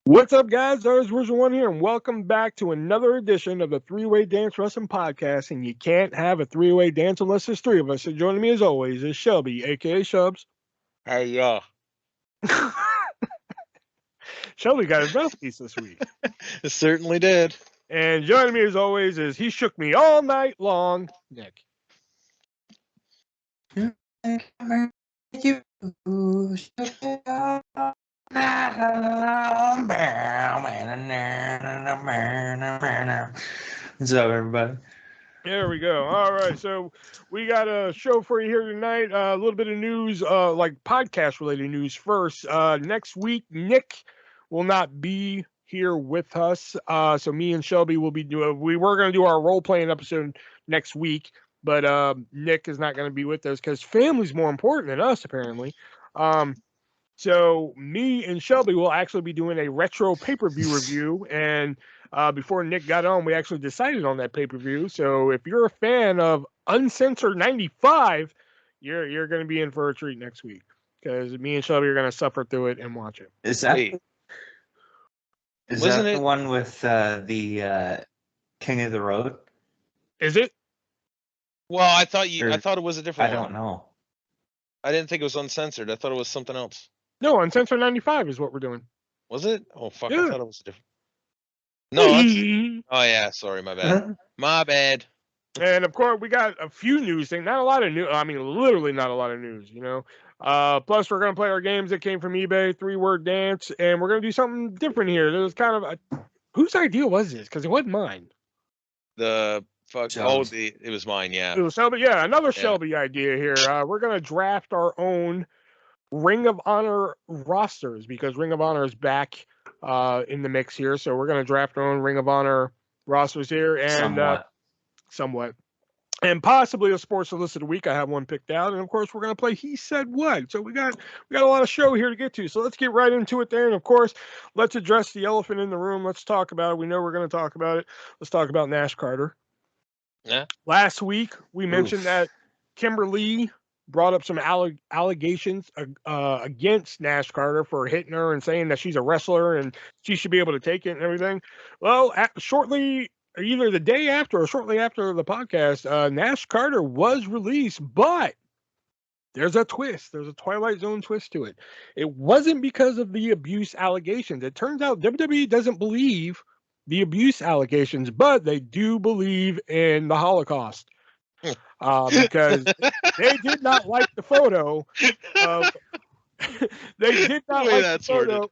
What's up, guys? ArtistVersion1 here, and welcome back to another edition of the Three-Way Dance Wrestling Podcast. And you can't have a three-way dance unless there's three of us. So joining me, as always, is Shelby, a.k.a. Shubs. Hey, yeah. Shelby got his mouthpiece this week. It certainly did. And joining me, as always, is He Shook Me All Night Long, Nick. What's up, everybody? There we go. All right, so we got a show for you here tonight. A little bit of news, like podcast-related news first. Next week, Nick will not be here with us. So me and Shelby will be doing. We were going to do our role-playing episode next week, but Nick is not going to be with us because family's more important than us, apparently. So me and Shelby will actually be doing a retro pay-per-view review, and before Nick got on, we actually decided on that pay-per-view. So if you're a fan of Uncensored 95, you're going to be in for a treat next week because me and Shelby are going to suffer through it and watch it. Is that the one with the King of the Road? Is it? Well, I thought it was a different one. I don't know. I didn't think it was Uncensored. I thought it was something else. No, Uncensored 95 is what we're doing. Was it? Oh, fuck. Yeah. I thought it was a different. No, oh, yeah. Sorry, my bad. My bad. And, of course, we got a few news things. Not a lot of news. I mean, literally not a lot of news, you know. Plus, we're going to play our games that came from eBay, three-word dance, and we're going to do something different here. There's kind of whose idea was this? Because it wasn't mine. The fuck. Shelby's. It was mine, yeah. It was Shelby. Yeah, another Shelby idea here. We're going to draft our own Ring of Honor rosters because Ring of Honor is back in the mix here. So we're going to draft our own Ring of Honor rosters here. And somewhat. And possibly a Sports Illicit Week. I have one picked out. And, of course, we're going to play He Said What. So we got a lot of show here to get to. So let's get right into it there. And, of course, let's address the elephant in the room. Let's talk about it. We know we're going to talk about it. Let's talk about Nash Carter. Yeah. Last week, we mentioned that Kimberly brought up some allegations against Nash Carter for hitting her and saying that she's a wrestler and she should be able to take it and everything. Well, shortly, either the day after or shortly after the podcast, Nash Carter was released, but there's a twist. There's a Twilight Zone twist to it. It wasn't because of the abuse allegations. It turns out WWE doesn't believe the abuse allegations, but they do believe in the Holocaust. Because they did not like the photo of they did not like the photo.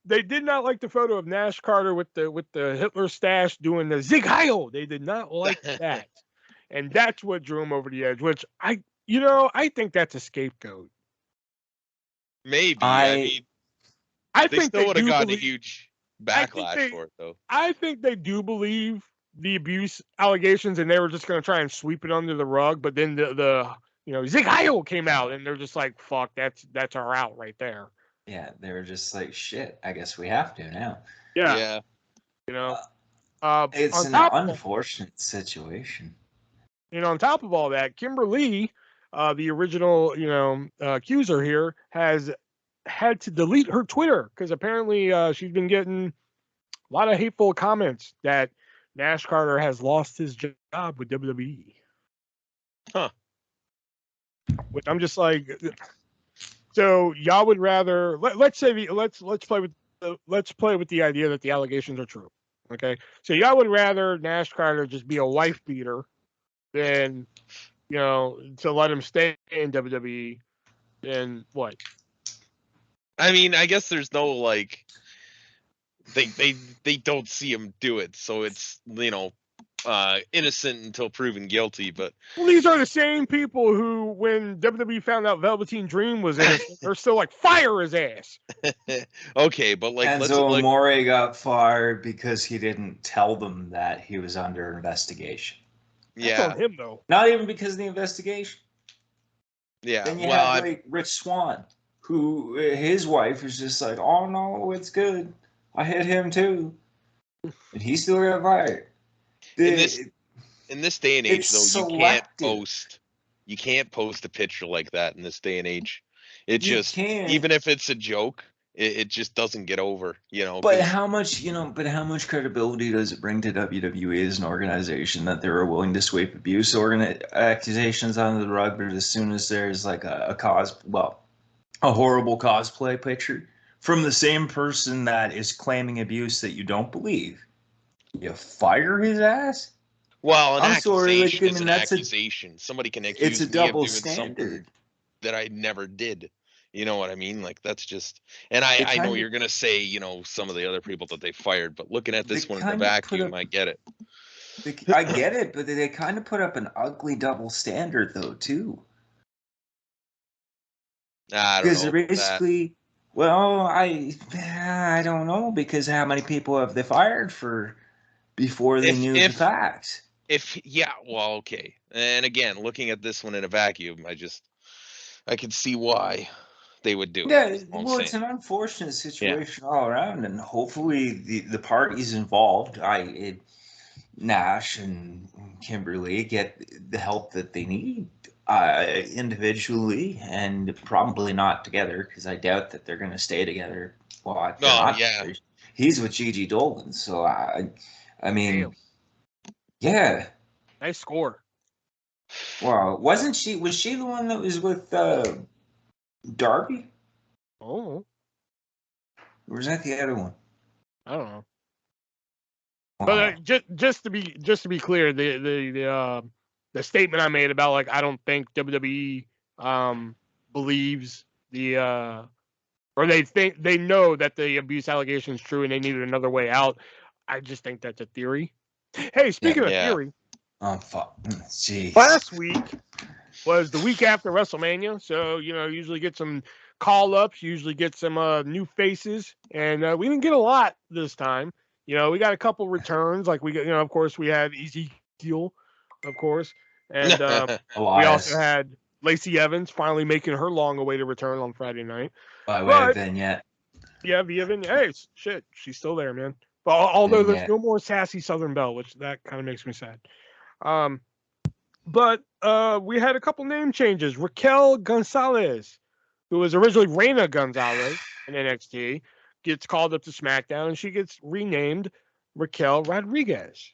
They did not like the photo of Nash Carter with the Hitler stash doing the Zig Heil. They did not like that. And that's what drew him over the edge, which I think that's a scapegoat. Maybe. I think they still would have gotten a huge backlash for it, though. I think they do believe the abuse allegations, and they were just going to try and sweep it under the rug. But then the Zig Heil came out, and they're just like, "Fuck, that's our out right there." Yeah, they were just like, "Shit, I guess we have to now." Yeah. It's an unfortunate situation. On top of all that, Kimberly, the original accuser here, has had to delete her Twitter because apparently she's been getting a lot of hateful comments that Nash Carter has lost his job with WWE. Huh. Which I'm just like, so y'all would rather let's play with the idea that the allegations are true. Okay, so y'all would rather Nash Carter just be a wife beater than to let him stay in WWE. Then what? I mean, I guess there's no like. They don't see him do it, so it's innocent until proven guilty. But these are the same people who, when WWE found out Velveteen Dream was innocent, they're still like, fire his ass. Okay, but like Enzo Amore got fired because he didn't tell them that he was under investigation. Yeah, that's on him though. Not even because of the investigation. Yeah, then you have Rich Swann, who his wife is just like, "Oh no, it's good. I hit him too," and he still got fired. In this day and age, though, you can't post a picture like that in this day and age. Even if it's a joke, it just doesn't get over, But how much, how much credibility does it bring to WWE as an organization that they were willing to sweep abuse accusations under the rug, but as soon as there's like a horrible cosplay picture from the same person that is claiming abuse that you don't believe, you fire his ass? Well, I'm sorry, like, is an accusation. Somebody can accuse me of doing something that I never did. You know what I mean? Like, that's just, and I know you're gonna say, some of the other people that they fired, but looking at this one in the vacuum, I get it. I get it, but they kind of put up an ugly double standard though too. I don't know. Because they're basically, well, I don't know, because how many people have they fired for before they knew the facts? Well, okay. And again, looking at this one in a vacuum, I can see why they would do it. Well, it's an unfortunate situation all around, and hopefully the parties involved, Nash and Kimberly, get the help that they need individually, and probably not together, because I doubt that they're going to stay together. Well, he's with Gigi Dolan, so I mean, yeah. Nice score. Well, was she the one that was with Darby? Oh. Or was that the other one? I don't know. But just to be clear, the statement I made about, like, I don't think WWE believes or they know that the abuse allegation is true and they needed another way out. I just think that's a theory. Hey, speaking of theory, fuck, jeez. Last week was the week after WrestleMania, so usually get some call-ups, usually get some new faces, and we didn't get a lot this time. We got a couple returns, like we got, of course, we had Ezekiel, of course, and we also had Lacey Evans finally making her long-awaited return on Friday night. By way of vignette. Yeah, via vignette. Hey, shit, she's still there, man. But although there's no more sassy Southern Belle, which that kind of makes me sad. But we had a couple name changes. Raquel Gonzalez, who was originally Reina Gonzalez in NXT, gets called up to SmackDown, and she gets renamed Raquel Rodriguez.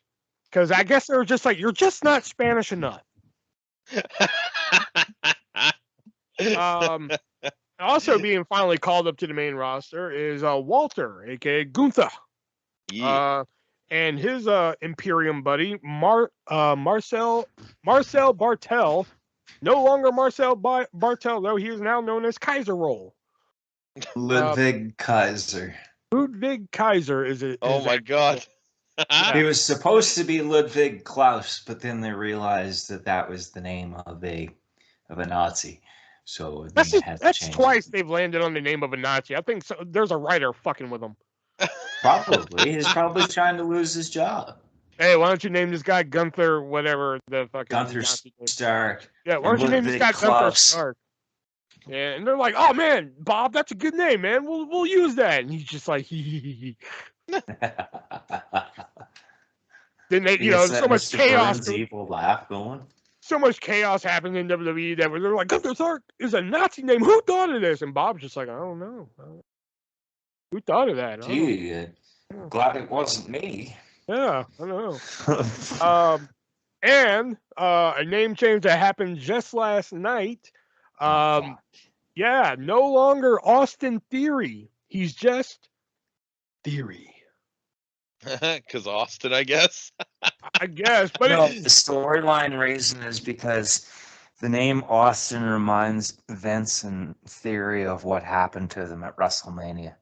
Because I guess they were just like, you're just not Spanish enough. Also being finally called up to the main roster is Walter, a.k.a. Gunther. Yeah. And his Imperium buddy, Marcel Bartel, no longer Marcel Bartel, though he is now known as Kaiser Roll. Ludwig Kaiser. Ludwig Kaiser is it? Oh my God. He was supposed to be Ludwig Klaus, but then they realized that was the name of a Nazi. So that's twice they've landed on the name of a Nazi. I think so. There's a writer fucking with him. Probably. He's probably trying to lose his job. Hey, why don't you name this guy Gunther, whatever the fucking Gunther Stark? Yeah, why don't you name this guy Gunther Stark? Yeah, and they're like, "Oh man, Bob, that's a good name, man. We'll use that." And he's just like, Then they, so much chaos. Evil laugh going. So much chaos happened in WWE that they're like, Gunther Stark is a Nazi name. Who thought of this? And Bob's just like, I don't know. Who thought of that? Gee, glad it wasn't me. Yeah, I know. And a name change that happened just last night. Yeah, no longer Austin Theory. He's just Theory. Because Austin, I guess. I guess, but no, the storyline reason is because the name Austin reminds Vince and Theory of what happened to them at WrestleMania.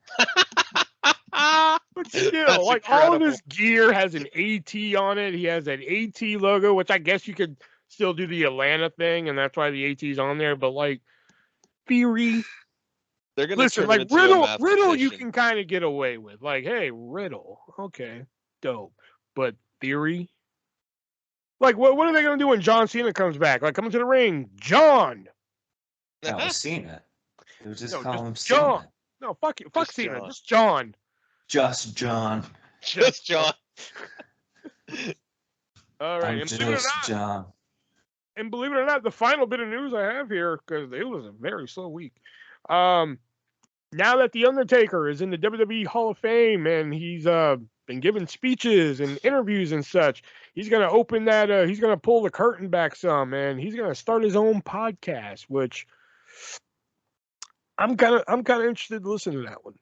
But still, like, all of his gear has an AT on it. He has an AT logo, which I guess you could still do the Atlanta thing, and that's why the AT's on there. But like, Theory, they're gonna listen, like Riddle, you can kind of get away with. Like, hey, Riddle, okay, dope. But Theory, like, what are they gonna do when John Cena comes back? Like, coming to the ring, John. No, Cena. They would just call him John. Cena. No, fuck you, fuck Cena, John. Just John. Just John. Just John. All right, John. And believe it or not, the final bit of news I have here, because it was a very slow week. now that The Undertaker is in the WWE Hall of Fame and he's been giving speeches and interviews and such, he's going to open that, he's going to pull the curtain back some, and he's going to start his own podcast, which I'm kind of interested to listen to that one.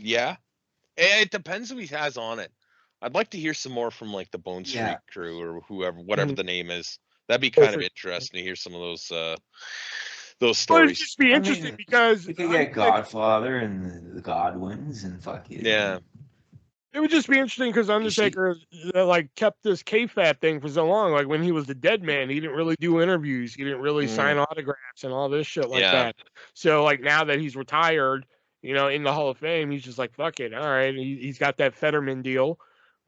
Yeah. It depends who he has on it. I'd like to hear some more from like the Bone Street crew or whoever, whatever the name is. That'd be kind of interesting to hear some of those stories. Well, it'd just be interesting because you could get Godfather and the Godwins and fuck it. Yeah. It would just be interesting because Undertaker like kept this kayfabe thing for so long. Like when he was the dead man, he didn't really do interviews. He didn't really sign autographs and all this shit like that. So like now that he's retired, you know, in the Hall of Fame, he's just like, fuck it. All right. He's got that Fetterman deal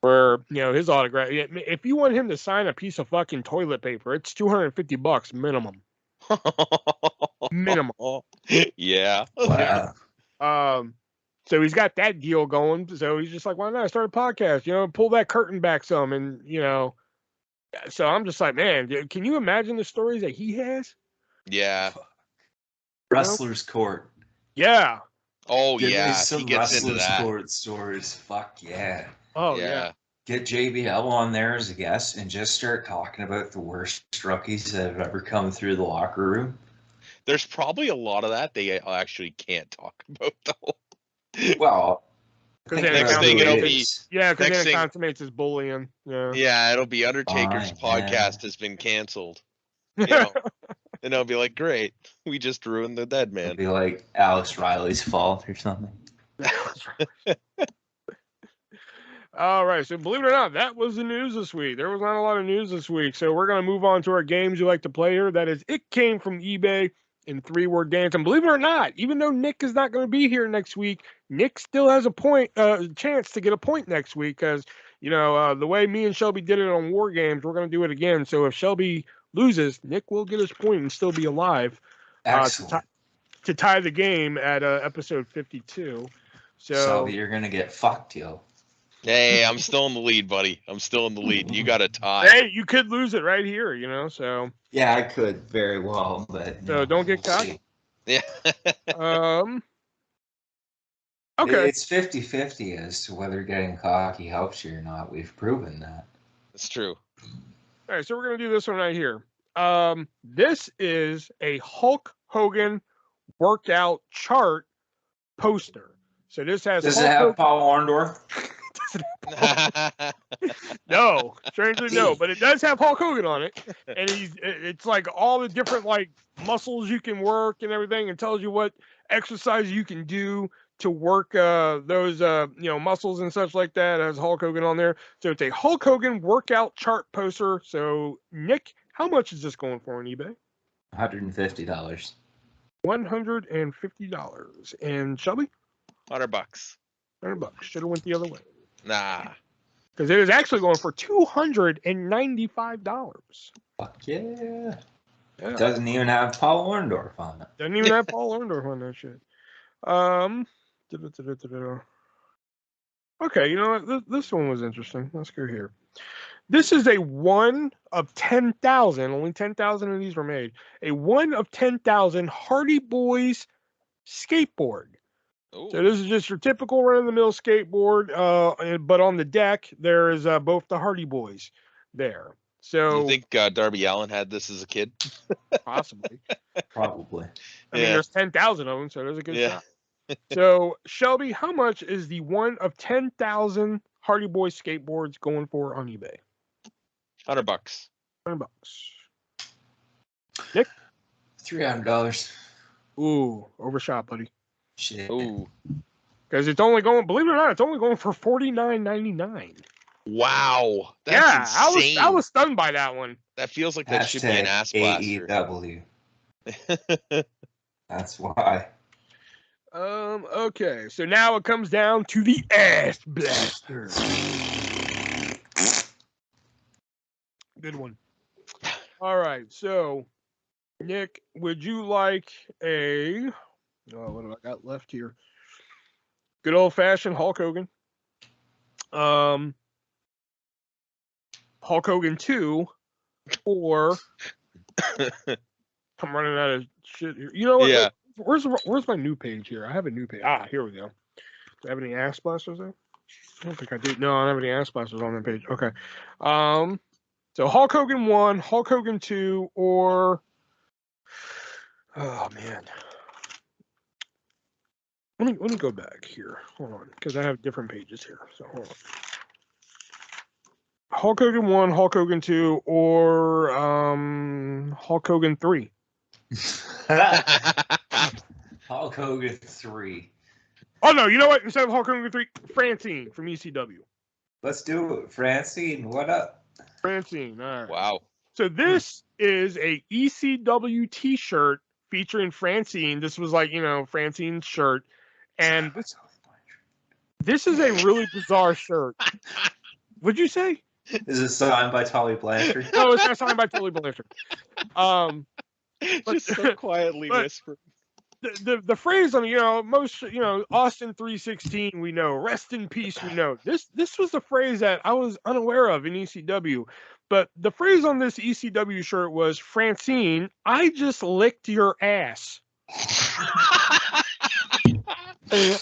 where, you know, his autograph. If you want him to sign a piece of fucking toilet paper, it's $250 minimum. Minimum. Yeah. Wow. So he's got that deal going. So he's just like, why not start a podcast? You know, pull that curtain back some, and you know. So I'm just like, man, can you imagine the stories that he has? Yeah. Wrestler's Court. Yeah. Oh Give yeah. me some he gets into Wrestler's that. Court stories. Fuck yeah. Oh yeah. Get JBL on there as a guest and just start talking about the worst rookies that have ever come through the locker room. There's probably a lot of that they actually can't talk about though. Well, next thing it'll be because then it consummates as bullying. Yeah, it'll be Undertaker's podcast has been canceled. You know, and they'll be like, "Great, we just ruined the dead man." It'll be like Alex Riley's fault or something. All right, so believe it or not, that was the news this week. There was not a lot of news this week, so we're gonna move on to our games you like to play here. That is, it came from eBay. In 3-word dance, and believe it or not, even though Nick is not going to be here next week, Nick still has a chance to get a point next week because you know the way me and Shelby did it on War Games, we're going to do it again. So if Shelby loses, Nick will get his point and still be alive to tie the game at episode 52. So Shelby, you're going to get fucked, yo. Hey, I'm still in the lead, buddy. I'm still in the lead. You got a tie. Hey, you could lose it right here, you know. So yeah, I could very well, but so don't get cocky. Yeah. Okay. It's 50-50 as to whether getting cocky helps you or not. We've proven that. It's true. All right, so we're gonna do this one right here. This is a Hulk Hogan workout chart poster. So this has. Does it have Paul Orndorff? No, strangely no, but it does have Hulk Hogan on it, and it's like all the different like muscles you can work and everything, and tells you what exercise you can do to work those muscles and such like that. It has Hulk Hogan on there, so it's a Hulk Hogan workout chart poster. So Nick, how much is this going for on eBay? $150. $150, and Shelby? $100. $100. Should have went the other way. Nah. Because it was actually going for $295. Fuck yeah. It doesn't even have Paul Orndorff on it. Doesn't even have Paul Orndorff on that shit. Okay, you know what? This one was interesting. Let's go here. This is a 1 of 10,000. Only 10,000 of these were made. A 1 of 10,000 Hardy Boys skateboard. Ooh. So this is just your typical run-of-the-mill skateboard, but on the deck there is both the Hardy Boys there. So you think Darby Allin had this as a kid? Possibly. Probably. I mean, there's 10,000 of them, so there's a good shot. So Shelby, how much is the 1 of 10,000 Hardy Boys skateboards going for on eBay? $100. $100. Nick? $300. Ooh, overshot, buddy. Shit. Ooh. Because it's only going, believe it or not, it's only going for $49.99. Wow. That's insane. I was stunned by that one. That feels like that should be an ass blaster. AEW. That's why. Okay, so now it comes down to the ass blaster. Good one. All right, so Nick, would you like what have I got left here? Good old fashioned Hulk Hogan. Hulk Hogan 2, or I'm running out of shit here. You know what? Yeah. where's my new page here? I have a new page. Ah, here we go. Do I have any ass blasters there? I don't think I do. No, I don't have any ass blasters on that page. Okay. So Hulk Hogan 1, Hulk Hogan 2, or oh man. Let me go back here. Hold on, because I have different pages here. So hold on. Hulk Hogan 1, Hulk Hogan 2, or Hulk Hogan 3. Hulk Hogan 3. Oh no, you know what? Instead of Hulk Hogan 3, Francine from ECW. Let's do it. Francine, what up? Francine, all right. Wow. So this is a ECW t-shirt featuring Francine. This was like, Francine's shirt. And this is a really bizarre shirt. What'd you say? Is it signed by Tully Blanchard? No, it's not signed by Tully Blanchard. Just so quietly whisper. The phrase on most Austin 316 we know, rest in peace we know. This was the phrase that I was unaware of in ECW, but the phrase on this ECW shirt was, Francine, I just licked your ass.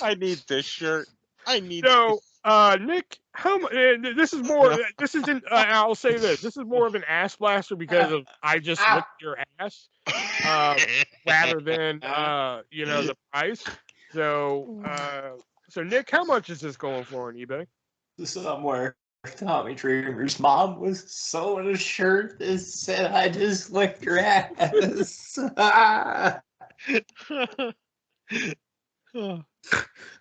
I need this shirt. Nick, how this is more. This isn't. I'll say this. This is more of an ass blaster because of I just licked your ass, rather than the price. So Nick, how much is this going for on eBay? Somewhere Tommy Dreamer's mom was sewing a shirt that said, "I just licked your ass."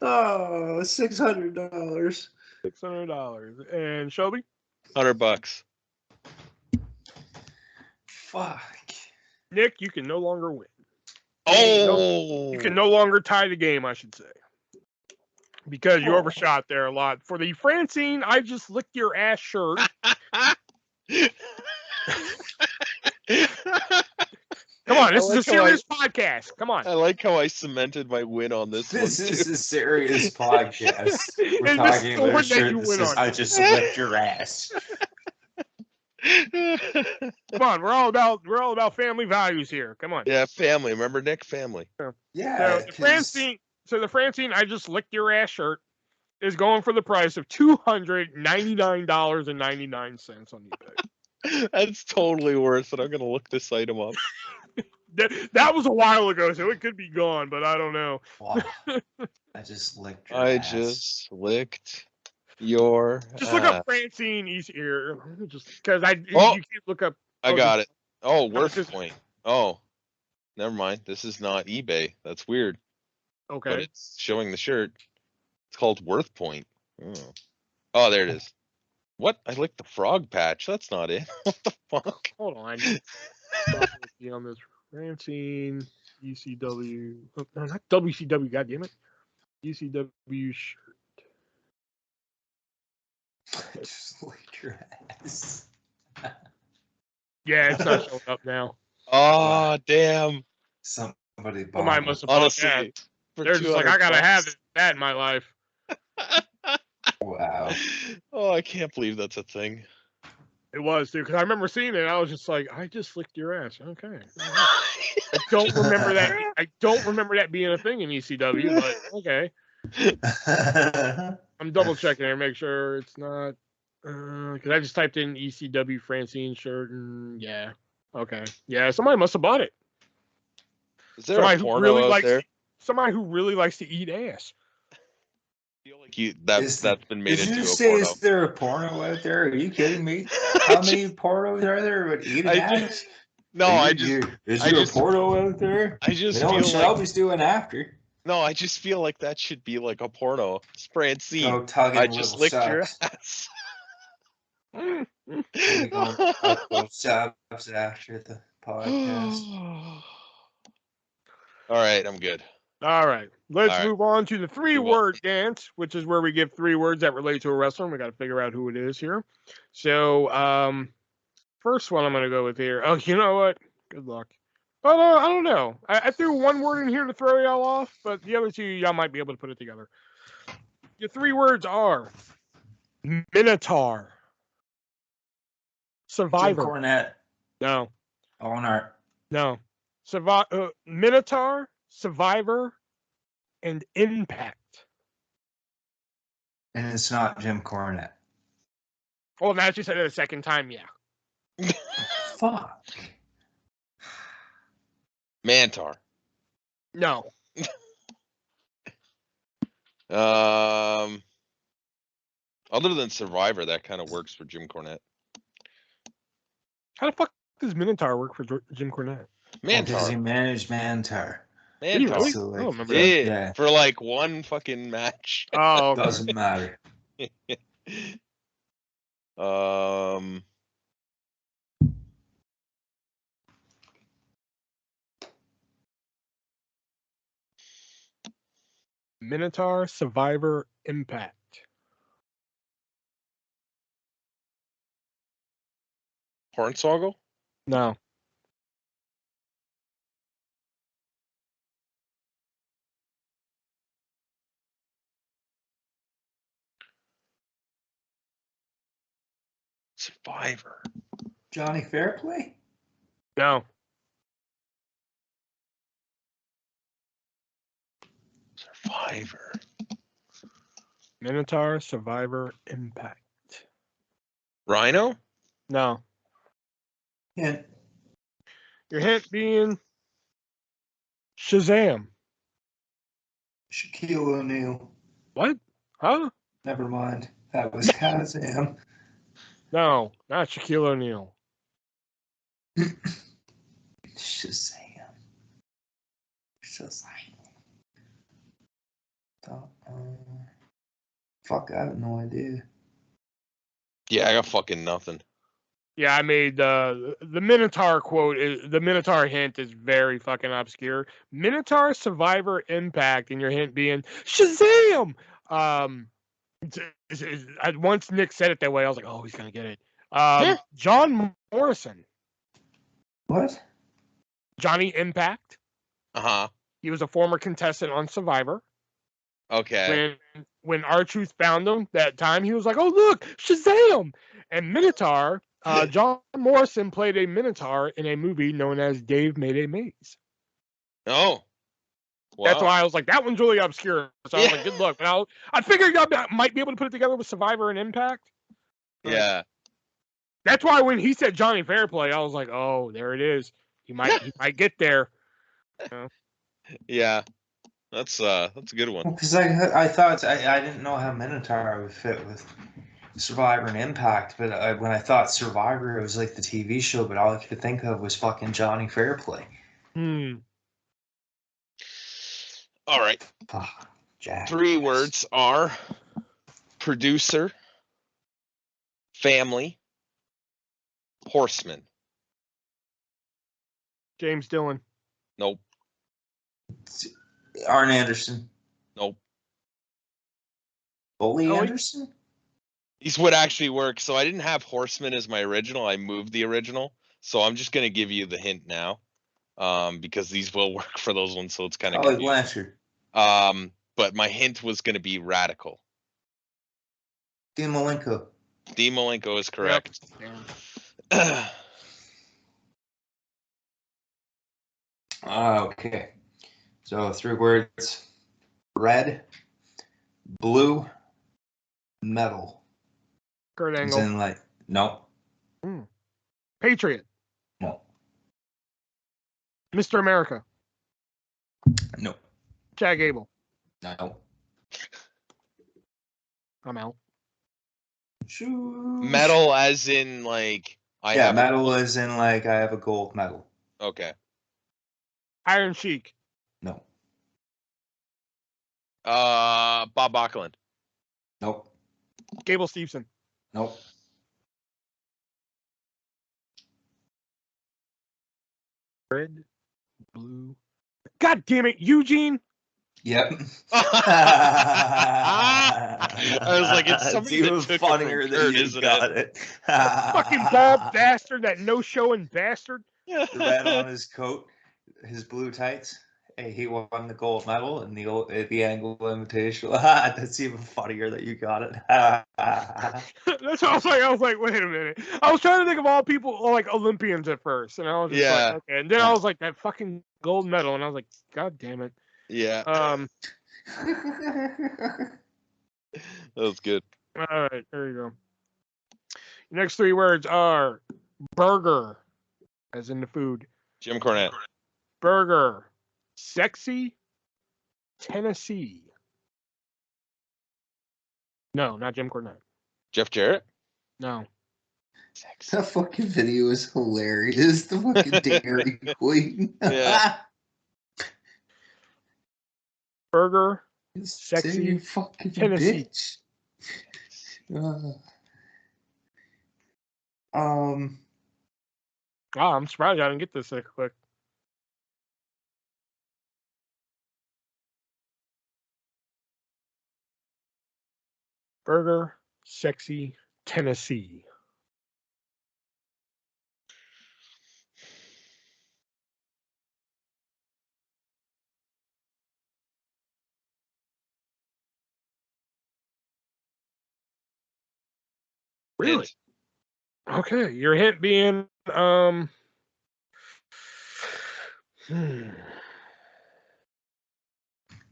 Oh, $600. $600. And Shelby? $100. Fuck. Nick, you can no longer win. Oh! You can no longer tie the game, I should say. Because you overshot there a lot. For the Francine, I just licked your ass shirt. Come on, this is a serious podcast. Come on. I like how I cemented my win on this one. This is a serious podcast. We're talking about a shirt that says, I just licked your ass. Come on, we're all about family values here. Come on. Yeah, family. Remember, Nick? Family. Yeah. So the Francine, I just licked your ass shirt is going for the price of $299.99 on eBay. That's totally worth it. I'm gonna look this item up. That was a while ago, so it could be gone, but I don't know. Wow. I just licked your ass. Just licked your Just look up Francine East here. Just because you can't look up. I got it. Oh, worth point. Oh, never mind. This is not eBay. That's weird. Okay. But it's showing the shirt. It's called Worth Point. Oh, there it is. What? I licked the frog patch. That's not it. What the fuck? Hold on. On this Francine ECW. Oh, no, not WCW. God damn it. ECW shirt. Just licked your ass. Yeah, it's not showing up now. Oh, damn. Somebody bought Somebody must have bought that. They're just like, I gotta have that in my life. Wow. Oh, I can't believe that's a thing. It was, too, because I remember seeing it. And I was just like, I just licked your ass. Okay. I don't remember that. I don't remember that being a thing in ECW, but okay. I'm double checking here, make sure it's not. Because I just typed in ECW Francine shirt, and yeah, okay, yeah, somebody must have bought it. Is there a porno out there? Somebody who really likes to eat ass. I feel like that's been made into a porno. Is there a porno out there? Are you kidding me? How many pornos are there with eating ass? Is there a porno out there? I just feel like Shelby's doing after. No, I just feel like that should be like a porno. Francine, I just licked your ass. Jobs after the podcast. All right, I'm good. All right, let's move on to the 3-word dance, which is where we give 3 words that relate to a wrestler. We got to figure out who it is here. So, first one I'm going to go with here. Oh, you know what? Good luck. Oh, no, I don't know. I threw one word in here to throw y'all off, but the other 2, y'all might be able to put it together. Your 3 words are Minotaur, Survivor. Jim Cornette. No. Owen Hart. No. Minotaur, Survivor, and Impact. And it's not Jim Cornette. Oh, now that you said it a second time, yeah. Fuck. Mantar. No. Other than Survivor, that kind of works for Jim Cornette. How the fuck does Minotaur work for Jim Cornette? Mantar. Does he manage Mantar? Did he really? So, like, I don't remember Yeah, that. Yeah. for like one fucking match. Oh, okay. Doesn't matter. Minotaur, Survivor, Impact. Hornswoggle? No. Survivor. Johnny Fairplay? No. Survivor. Minotaur, Survivor, Impact. Rhino? No. Yeah. Your hint being Shazam. Shaquille O'Neal. What? Huh? Never mind. That was Kazam. No, not Shaquille O'Neal. Shazam. Fuck, I have no idea. Yeah, I got fucking nothing. Yeah, I made the Minotaur quote. The Minotaur hint is very fucking obscure. Minotaur, Survivor, Impact, and your hint being Shazam. Once Nick said it that way, I was like, oh, he's gonna get it. John Morrison. What? Johnny Impact. Uh-huh. He was a former contestant on Survivor. Okay. When R-Truth found him that time, he was like, oh, look, Shazam! And Minotaur, John Morrison played a Minotaur in a movie known as Dave Made a Maze. Oh. Wow. That's why I was like, that one's really obscure. So I was like, good luck. But I figured y'all might be able to put it together with Survivor and Impact. Yeah. That's why when he said Johnny Fairplay, I was like, oh, there it is. He might get there. Yeah. That's a good one. Because I thought I didn't know how Minotaur would fit with Survivor and Impact, but when I thought Survivor, it was like the TV show, but all I could think of was fucking Johnny Fairplay. All right. Jack. 3 words are producer, family, horseman. James Dillon. Nope. Arn Anderson. Nope. Bully Anderson? These would actually work. So I didn't have horseman as my original. I moved the original. So I'm just going to give you the hint now. Because these will work for those ones. So it's kind of Ollie Blanchard. But my hint was going to be radical. Dean Malenko. Dean Malenko is correct. Yep. Okay. So 3 words. Red, blue, metal. Kurt Angle. As in like, no. Patriot. No. Mr. America. No. Chad Gable. No. I'm out. Metal as in like metal as in like I have a gold medal. Okay. Iron Sheik. No. Bob Backlund. Nope. Gable Steveson. Nope. Red, blue. God damn it, Eugene. Yep. I was like, it's something even funnier than you got it. Fucking bald bastard, that no-showing bastard. The red on his coat, his blue tights. Hey, he won the gold medal in the Angle Invitational. That's even funnier that you got it. That's what I was like, wait a minute. I was trying to think of all people like Olympians at first, and I was just like, okay. And then I was like, that fucking gold medal, and I was like, God damn it. Yeah. That was good. All right, there you go. Next three words are burger, as in the food. Jim Cornette. Burger, sexy, Tennessee. No, not Jim Cornette. Jeff Jarrett? No. That fucking video is hilarious. The fucking Dairy Queen. Yeah. Burger, sexy, fucking Tennessee. bitch. I'm surprised I didn't get this quick. Burger, sexy, Tennessee. Really? Okay, your hint being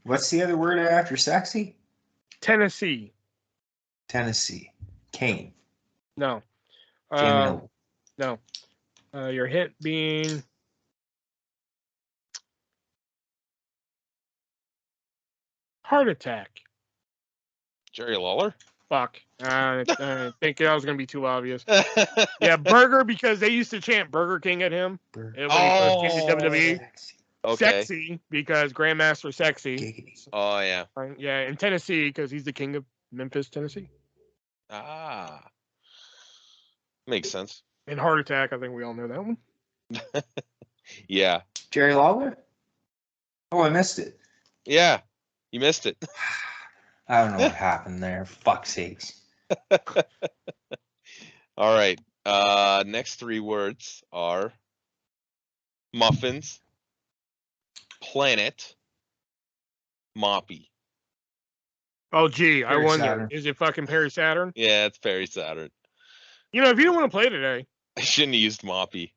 What's the other word after sexy? Tennessee. Tennessee. Kane. No. Jamie Noble. No. Your hint being heart attack. Jerry Lawler? Fuck. I think that was going to be too obvious. Yeah, Burger, because they used to chant Burger King at him when he first came to WWE. Okay. Sexy, because Grandmaster Sexy. Oh, yeah. Yeah, and Tennessee, because he's the king of Memphis, Tennessee. Ah. Makes sense. And heart attack, I think we all know that one. Yeah. Jerry Lawler? Oh, I missed it. Yeah. You missed it. I don't know what happened there. Fuck's sakes. All right. Next three words are muffins, planet, moppy. Oh, gee, I Perry wonder. Saturn. Is it fucking Perry Saturn? Yeah, it's Perry Saturn. You know, if you don't want to play today. I shouldn't have used moppy.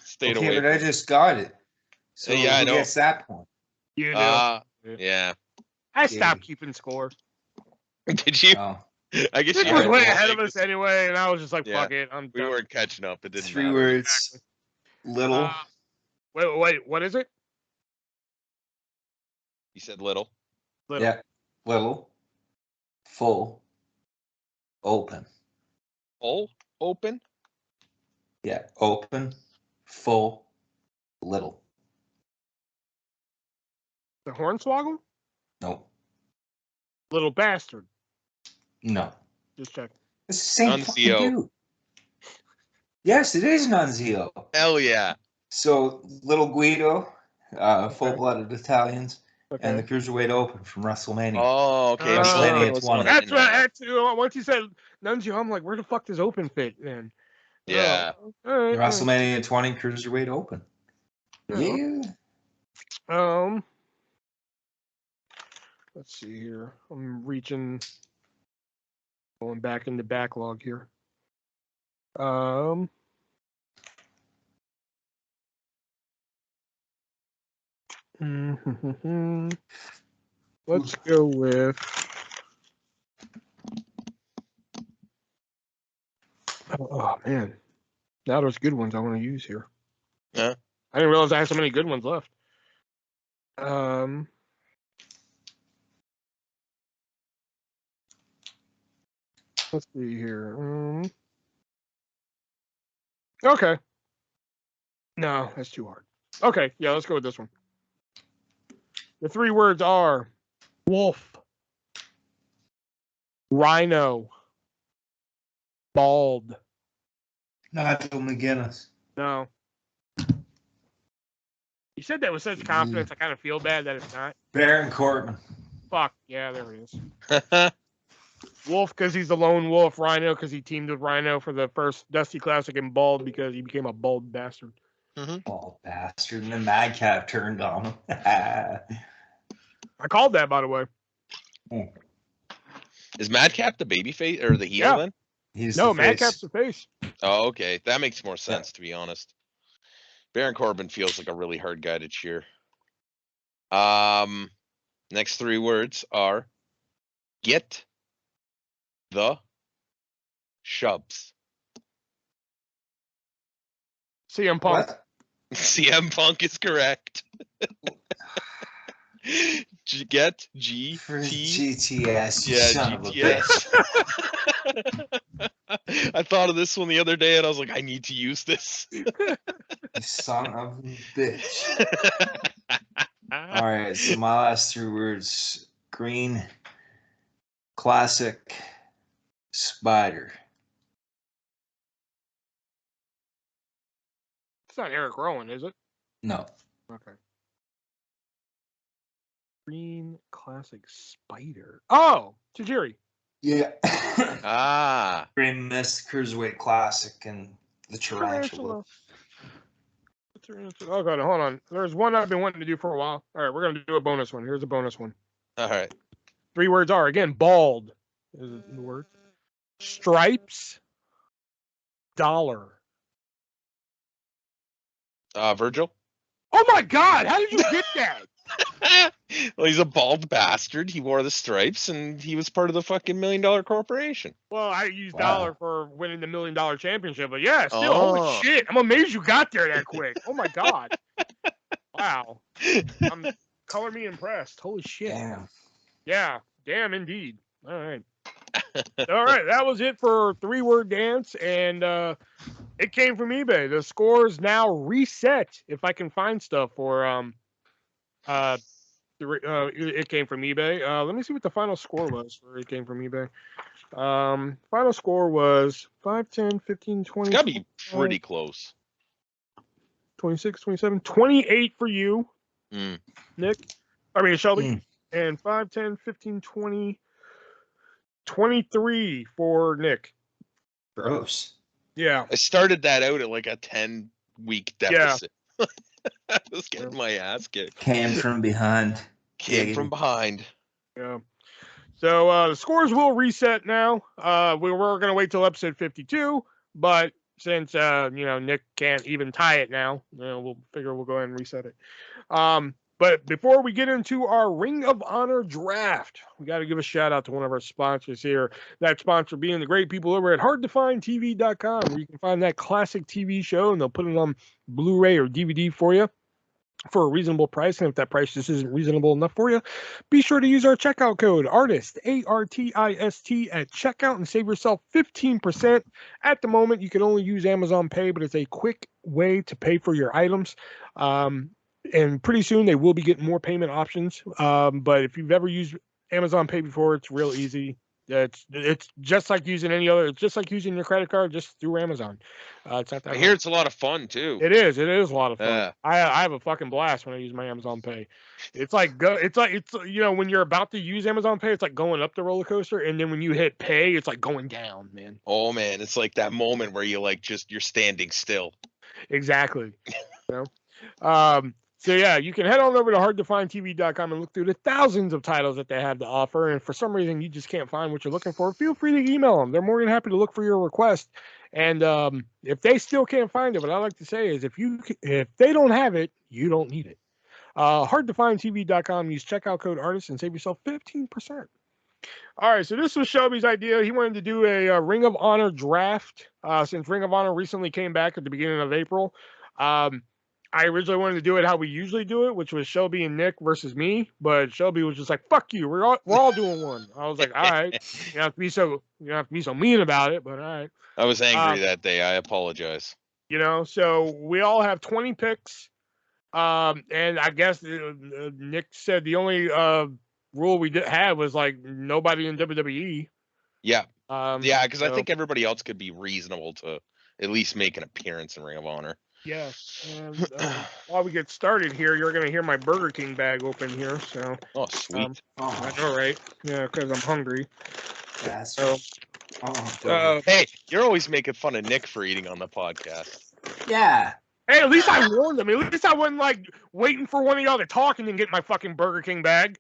Stayed okay, away. but I just got it. So yeah, I know. Gets that point. You know. Yeah. I stopped keeping score. Did you? Oh. I guess It you was were way ahead of us anyway, and I was just like, Yeah. fuck it. I'm We done. weren't catching up. It didn't Three matter. words. Little. Wait, what is it? You said little. Yeah. Little. Full. Open. Full? Open? Yeah. Open. Full. Little. The Hornswoggle? Nope. Little bastard. No. Just check. It's the same fucking Nunzio. dude. Yes, it is Nunzio. Hell yeah. So, Little Guido, full-blooded Italians, Okay. and the Cruiserweight Open from WrestleMania. Oh, okay. WrestleMania 20. That's what. Once you said Nunzio, I'm like, where the fuck does Open fit then? Yeah. All right, WrestleMania 20 Cruiserweight Open. Yeah. Let's see here. I'm going back in the backlog here. Let's go with. Oh man, now there's good ones I want to use here. Yeah. I didn't realize I had so many good ones left. Let's see here. Okay. No, that's too hard. Okay, yeah, let's go with this one. The three words are wolf, rhino, bald. Nigel McGuinness. No. You said that with such confidence, I kind of feel bad that it's not. Baron Corbin. Fuck, yeah, there he is. Wolf, because he's the lone wolf. Rhino, because he teamed with Rhino for the first Dusty Classic, and Bald, because he became a bald bastard. Bald bastard. And then Madcap turned on him. I called that, by the way. Is Madcap the baby face or the heel then? He's no, the face. Madcap's the face. Oh, okay. That makes more sense, to be honest. Baron Corbin feels like a really hard guy to cheer. Next 3 words are get the shubs. CM Punk. What? CM Punk is correct. Get G For T GTS, you son of a GTS. bitch. I thought of this one the other day, and I was like, I need to use this. You son of a bitch. All right, so my last 3 words: green, classic, spider. It's not Eric Rowan, is it? No. Okay. Green classic spider. Oh, Tajiri. Yeah. Green Miss Cruiserweight Classic and the Tarantula. Oh god, hold on. There's one I've been wanting to do for a while. All right, we're gonna do a bonus one. Here's a bonus one. All right. 3 words are again bald. Is it the word? Stripes. Dollar. Virgil. Oh my god! How did you get that? Well, he's a bald bastard. He wore the stripes, and he was part of the fucking $1 Million Corporation. Well, I used dollar for winning the $1 Million Championship, but yeah, still, holy shit! I'm amazed you got there that quick. Oh my god! Wow. Color me impressed. Holy shit. Damn. Yeah, damn indeed. All right. All right, that was it for 3-word dance, and it came from eBay. The score is now reset. If I can find stuff for it came from eBay. Let me see what the final score was for it came from eBay. Final score was 5, 10, 15, 20. It's got to be pretty close. 26, 27, 28 for you, Nick. I mean, Shelby. And 5, 10, 15, 20, 23 for Nick. Gross. Yeah. I started that out at like a 10-week deficit. Yeah. I was getting my ass kicked. Came from behind. From behind. Yeah. So the scores will reset now. We were going to wait till episode 52, but since Nick can't even tie it now, we'll figure we'll go ahead and reset it. But before we get into our Ring of Honor draft, we got to give a shout out to one of our sponsors here. That sponsor being the great people over at HardToFindTV.com, where you can find that classic TV show, and they'll put it on Blu-ray or DVD for you for a reasonable price. And if that price just isn't reasonable enough for you, be sure to use our checkout code ARTIST, ARTIST, at checkout and save yourself 15%. At the moment, you can only use Amazon Pay, but it's a quick way to pay for your items. And pretty soon they will be getting more payment options. But if you've ever used Amazon Pay before, it's real easy. It's just like using any other. It's just like using your credit card just through Amazon. It's not that. I hear it's a lot of fun too. It is. It is a lot of fun. I have a fucking blast when I use my Amazon Pay. It's like when you're about to use Amazon Pay, it's like going up the roller coaster, and then when you hit pay, it's like going down, man. Oh man, it's like that moment where you're standing still. Exactly. So yeah, you can head on over to hardtofindtv.com and look through the thousands of titles that they have to offer. And for some reason you just can't find what you're looking for, feel free to email them. They're more than happy to look for your request. And if they still can't find it, what I like to say is if they don't have it, you don't need it. Hardtofindtv.com. Use checkout code ARTIST and save yourself 15%. All right, so this was Shelby's idea. He wanted to do a Ring of Honor draft since Ring of Honor recently came back at the beginning of April. I originally wanted to do it how we usually do it, which was Shelby and Nick versus me. But Shelby was just like, "Fuck you, we're all doing one." I was like, "All right, you don't have to be so mean about it." But all right. I was angry that day. I apologize. So we all have 20 picks, and I guess Nick said the only rule we had was like nobody in WWE. Yeah. Because I think everybody else could be reasonable to at least make an appearance in Ring of Honor. Yeah. And while we get started here, you're going to hear my Burger King bag open here. So. Oh, sweet. I know, right? Yeah, because I'm hungry. Yeah, so. Hey, you're always making fun of Nick for eating on the podcast. Yeah. Hey, at least I warned them. At least I wasn't like waiting for one of y'all to talk and then get my fucking Burger King bag.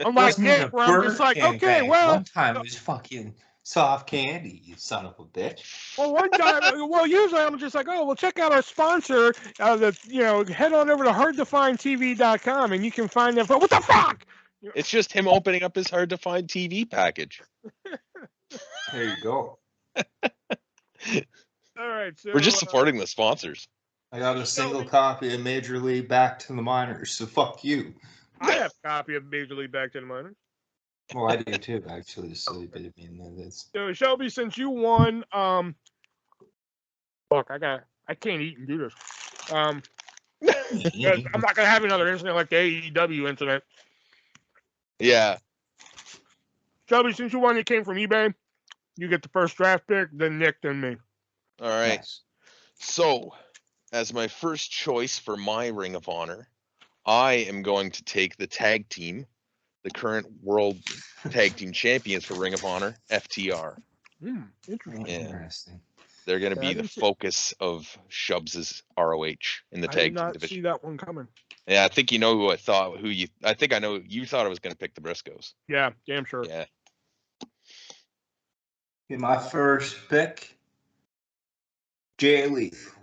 I'm like Nick, where I'm just like, okay, well. One time it was fucking soft candy, you son of a bitch. Well, one time, usually I'm just like, oh, well, check out our sponsor. Head on over to hardtofindtv.com and you can find them. What the fuck? It's just him opening up his hard to find TV package. There you go. All right, so we're just supporting the sponsors. I got a single copy of Major League Back to the Minors, so fuck you. I have a copy of Major League Back to the Minors. Well, I do too, actually. So, but I mean, that's. So Shelby, since you won, fuck, I can't eat and do this. Because I'm not gonna have another incident like the AEW incident. Yeah. Shelby, since you won, it came from eBay. You get the first draft pick, then Nick, then me. All right. Nice. So, as my first choice for my Ring of Honor, I am going to take the tag team, the current world tag team champions for Ring of Honor, FTR. Interesting. Yeah. Interesting. They're going to be the focus of Shubs' ROH in the tag team division. I did not see that one coming. Yeah, I think you know who I thought. I think I know. You thought I was going to pick the Briscoes. Yeah, damn sure. Yeah. Okay, my first pick, Jay Leaf.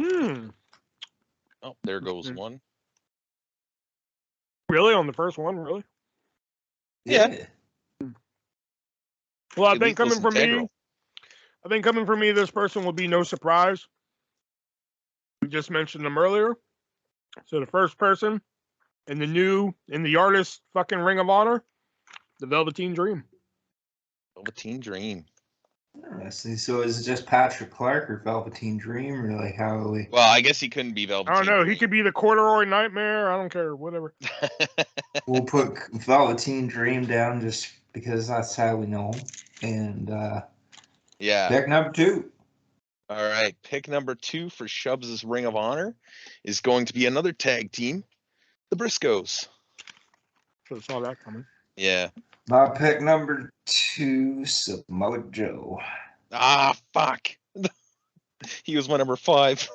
Oh, there goes one. Really? On the first one? Really? Yeah. Well, I think coming from me, this person will be no surprise. We just mentioned them earlier. So the first person in the artist fucking Ring of Honor, the Velveteen Dream. Velveteen Dream. Interesting. So is it just Patrick Clark or Velveteen Dream, or like how are we? Well, I guess he couldn't be Velveteen. I don't know. Dream. He could be the Corduroy Nightmare. I don't care. Whatever. We'll put Velveteen Dream down just because that's how we know him. And yeah. Pick number 2. All right. Pick number 2 for Shubs' Ring of Honor is going to be another tag team, the Briscoes. Should have saw that coming. Yeah. My pick number 2, Samoa Joe. Ah, fuck. He was my number 5.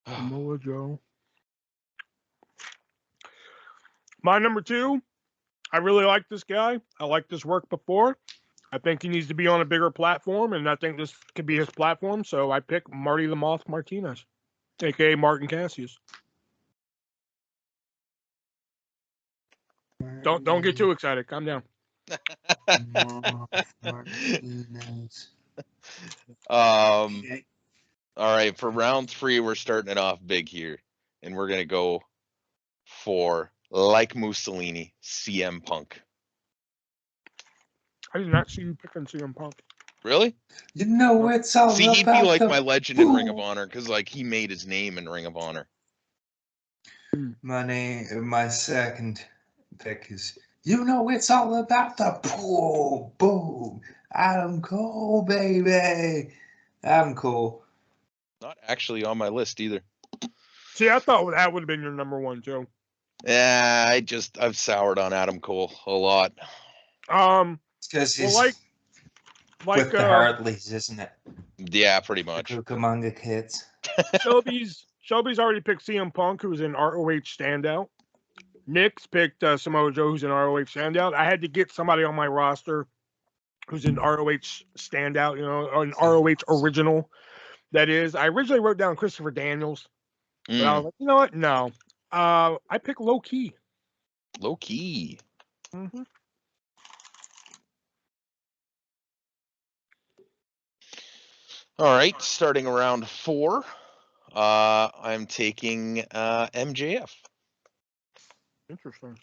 Samoa Joe. My number 2, I really like this guy. I liked his work before. I think he needs to be on a bigger platform, and I think this could be his platform. So I pick Marty the Moth Martinez, a.k.a. Martin Cassius. Don't get too excited. Calm down. All right, for round 3, we're starting it off big here, and we're gonna go for like Mussolini, CM Punk. I did not see you picking CM Punk. Really? You know it's all See, he'd about be like the my legend in Ring of Honor because like he made his name in Ring of Honor. My second pick is, you know it's all about the boom, boom. Adam Cole, baby. Adam Cole. Not actually on my list either. See, I thought that would have been your number 1, Joe. Yeah, I've soured on Adam Cole a lot. Because he's like with the Hartleys, isn't it? Yeah, pretty much. The Cucamonga kids. Shelby's already picked CM Punk, who's an ROH standout. Nick's picked Samoa Joe, who's an ROH standout. I had to get somebody on my roster who's an ROH standout, an ROH original. That is, I originally wrote down Christopher Daniels, but I was like, you know what? No. I picked Low Key. Low Key. Mm-hmm. All right, starting around 4, I'm taking MJF. Interesting.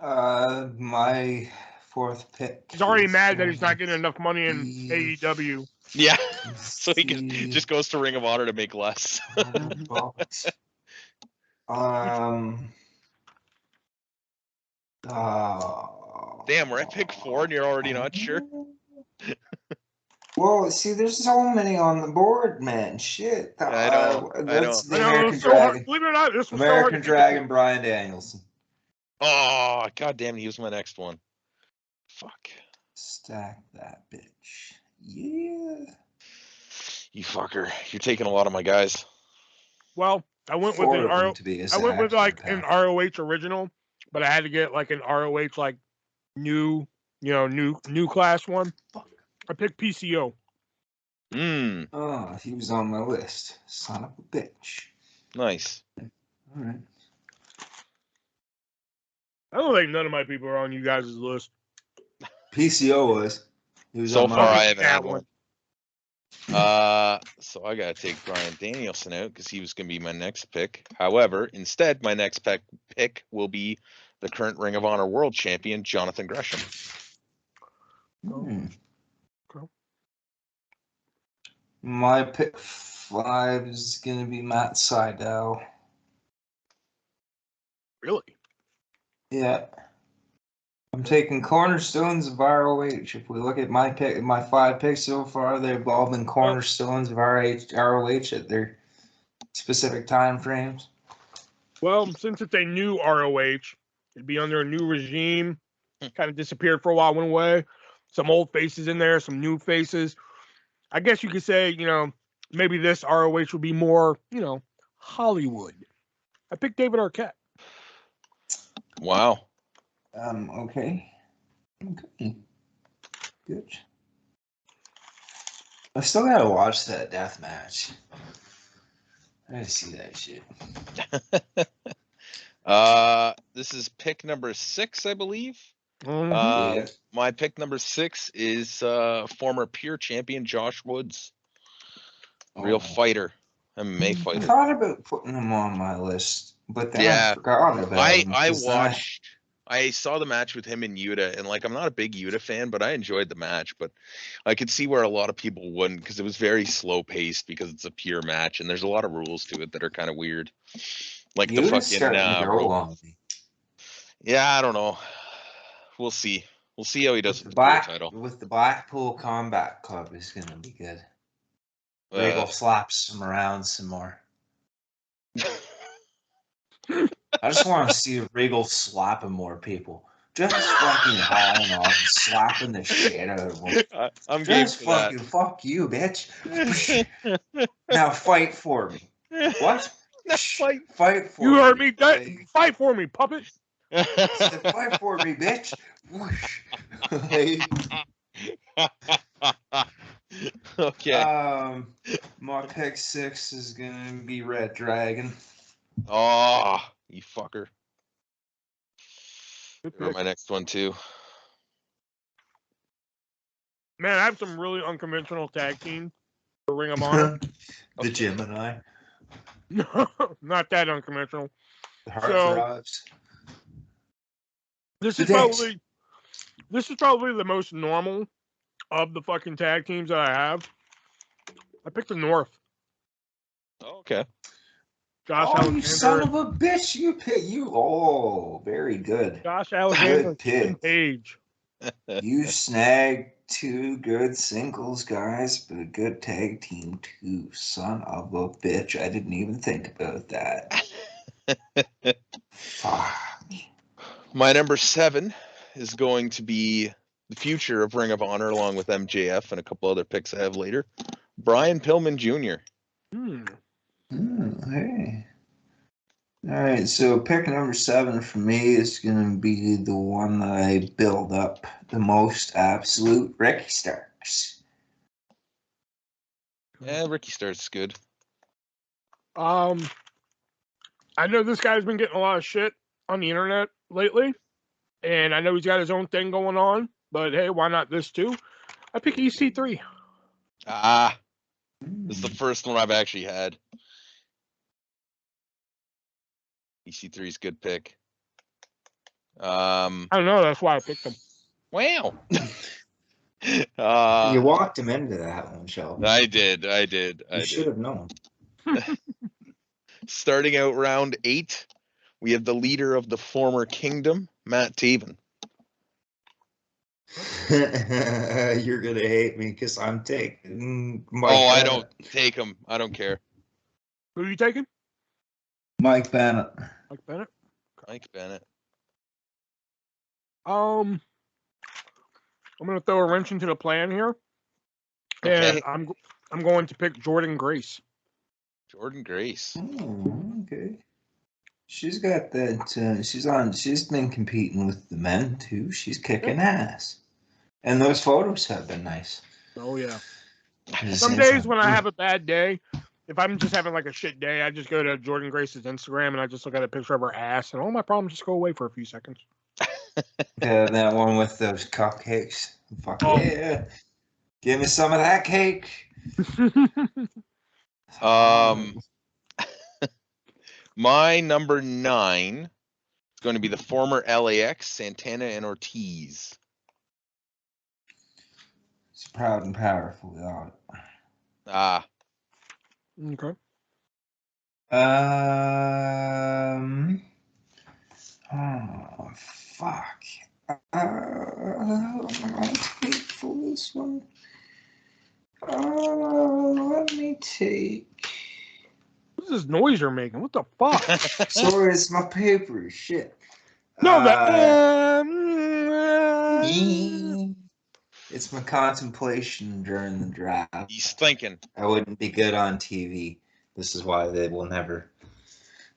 My 4th pick. He's already mad that he's not getting enough money in AEW. Yeah, so he just goes to Ring of Honor to make less. Damn, we're at pick 4 and you're already not sure? Well, see, there's so many on the board, man. Shit. I know. That's the American Dragon. Believe it or not, this was American Dragon, Bryan Danielson. Oh, goddamn, he was my next one. Fuck. Stack that bitch. Yeah. You fucker. You're taking a lot of my guys. Well, I went with an ROH original, but I had to get like an ROH like new class one. I picked PCO. Oh, he was on my list. Son of a bitch. Nice. All right. I don't think none of my people are on you guys' list. PCO was. He was So on my far, I list. haven't had one. So I gotta take Brian Danielson out because he was gonna be my next pick. However, instead, my next pick will be the current Ring of Honor World Champion, Jonathan Gresham. Okay. My pick 5 is gonna be Matt Sydal. Really? Yeah. I'm taking cornerstones of ROH. If we look at my 5 picks so far, they've all been cornerstones of ROH at their specific time frames. Well, since it's a new ROH, it'd be under a new regime. Kind of disappeared for a while, went away. Some old faces in there, some new faces. I guess you could say, maybe this ROH would be more, Hollywood. I picked David Arquette. Wow. Okay. Good. I still gotta watch that death match. I gotta see that shit. This is pick number 6, I believe. Yeah. My pick number 6 is former Pure champion Josh Woods. Real fighter, MMA fighter. I thought about putting him on my list, but then I forgot about him. I saw the match with him and Yuta, and I'm not a big Yuta fan, but I enjoyed the match. But I could see where a lot of people wouldn't, because it was very slow paced, because it's a Pure match, and there's a lot of rules to it that are kind of weird. Like Yuta's the starting to grow on me. Yeah, I don't know. We'll see. We'll see how he does with the Pure title. With the Blackpool Combat Club is gonna be good. Regal slaps him around some more. I just want to see Regal slapping more people. Just fucking hauling off and slapping the shit out of them. I'm just fucking that. Fuck you, bitch. Now fight for me. What? Fight for me. You heard me. Fight for me, puppet. Fight for me, bitch. Okay. My pick 6 is gonna be Red Dragon. Oh, you fucker. Or my next one too. Man, I have some really unconventional tag teams for Ring of Honor. The Gemini. No, not that unconventional. The Heartthrobs. This is probably the most normal of the fucking tag teams that I have. I picked the North. Oh, okay. Josh Alexander. You son of a bitch! Very good. Josh Alexander and Page. You snagged 2 good singles, guys, but a good tag team too. Son of a bitch! I didn't even think about that. Fuck. My number 7 is going to be the future of Ring of Honor, along with MJF and a couple other picks I have later. Brian Pillman Jr. Hey. All right, so pick number 7 for me is going to be the one that I build up the most, absolute Ricky Starks. Yeah, Ricky Starks is good. I know this guy's been getting a lot of shit on the internet lately, and I know he's got his own thing going on, but hey, why not this too? I pick EC3. This is the first one I've actually had. EC3's good pick. I don't know, that's why I picked him. Wow. You walked him into that one, Shelby. I did. You should have known. Starting out round 8, we have the leader of the former kingdom, Matt Taven. You're gonna hate me because I'm taking Mike Bennett. I don't take him. I don't care. Who are you taking? Mike Bennett. Mike Bennett. I'm gonna throw a wrench into the plan here, and I'm going to pick Jordan Grace. Jordan Grace. Oh, okay. She's got that. She's been competing with the men too. She's kicking ass, and those photos have been nice. Oh yeah. Some days when I have a bad day, if I'm just having like a shit day, I just go to Jordan Grace's Instagram and I just look at a picture of her ass, and all my problems just go away for a few seconds. That one with those cupcakes. Fuck yeah! Give me some of that cake. My number 9 is going to be the former LAX, Santana and Ortiz. It's proud and powerful without it. Okay. Oh fuck. I'm gonna take for this one. Let me take. What's this noise you're making? What the fuck? Sorry, it's my paper. Shit. No, it's my contemplation during the draft. He's thinking. I wouldn't be good on TV. This is why they will never.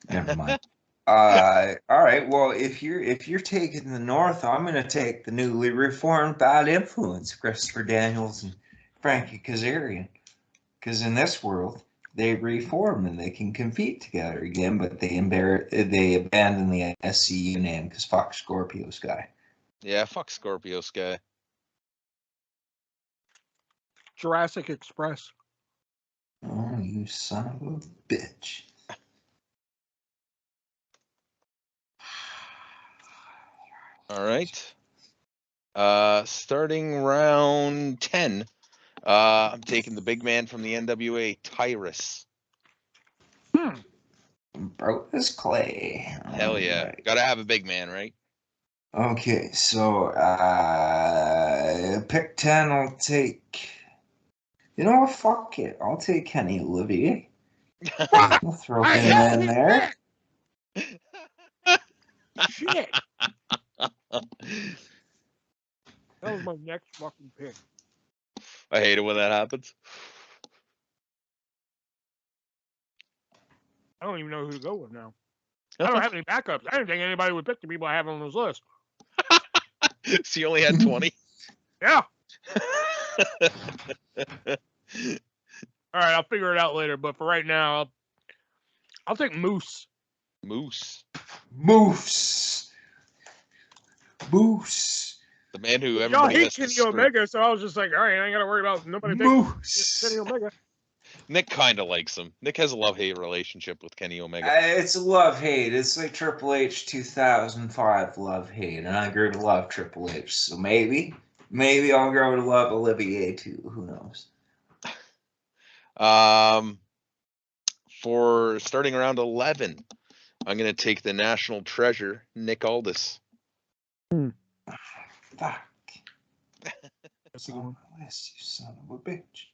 Never mind. All right. Well, if you're taking the North, I'm going to take the newly reformed Bad Influence, Christopher Daniels and Frankie Kazarian, because in this world they reform and they can compete together again, but they abandon the SCU name because fuck Scorpio Sky. Yeah, fuck Scorpio Sky. Jurassic Express. Oh, you son of a bitch. All right. Starting round 10, I'm taking the big man from the NWA, Tyrus. Broke this clay. Hell yeah. Right. Gotta have a big man, right? Okay, so pick 10, I'll take. You know what? Fuck it. I'll take Kenny Olivier. I'll throw him in there. Shit. That was my next fucking pick. I hate it when that happens. I don't even know who to go with now. I don't have any backups. I didn't think anybody would pick the people I have on this list. So you only had 20? Yeah. All right, I'll figure it out later. But for right now, I'll take Moose. Moose. The man who Y'all everybody hate has to Kenny screw. Omega, so I was just like, all right, I ain't got to worry about nobody taking Kenny Omega. Nick kind of likes him. Nick has a love-hate relationship with Kenny Omega. It's a love-hate. It's like Triple H 2005 love-hate, and I grew to love Triple H. So maybe I'll grow to love Olivier too. Who knows? For starting around 11, I'm going to take the national treasure, Nick Aldis. Fuck. That's on my list, you son of a bitch.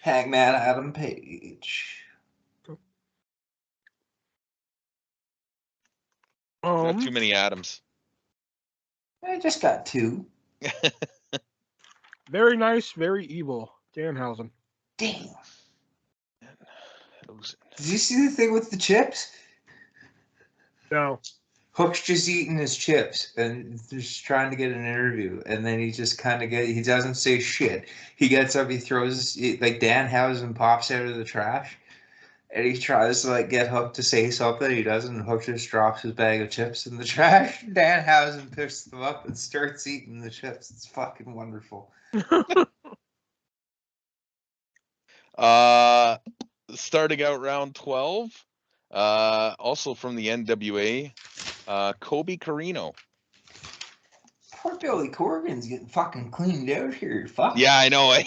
Hangman Adam Page. Not too many Adams. I just got 2. Very nice, very evil. Danhausen. Damn. Did you see the thing with the chips? No. Hook's just eating his chips and just trying to get an interview, and then he just kind of he doesn't say shit. He gets up, he throws, like Danhausen pops out of the trash, and he tries to like get Hook to say something. He doesn't, and Hook just drops his bag of chips in the trash. Danhausen picks them up and starts eating the chips. It's fucking wonderful. Starting out round 12, also from the NWA, Kobe Carino. Poor Billy Corgan's getting fucking cleaned out here. Fuck. Yeah, I know.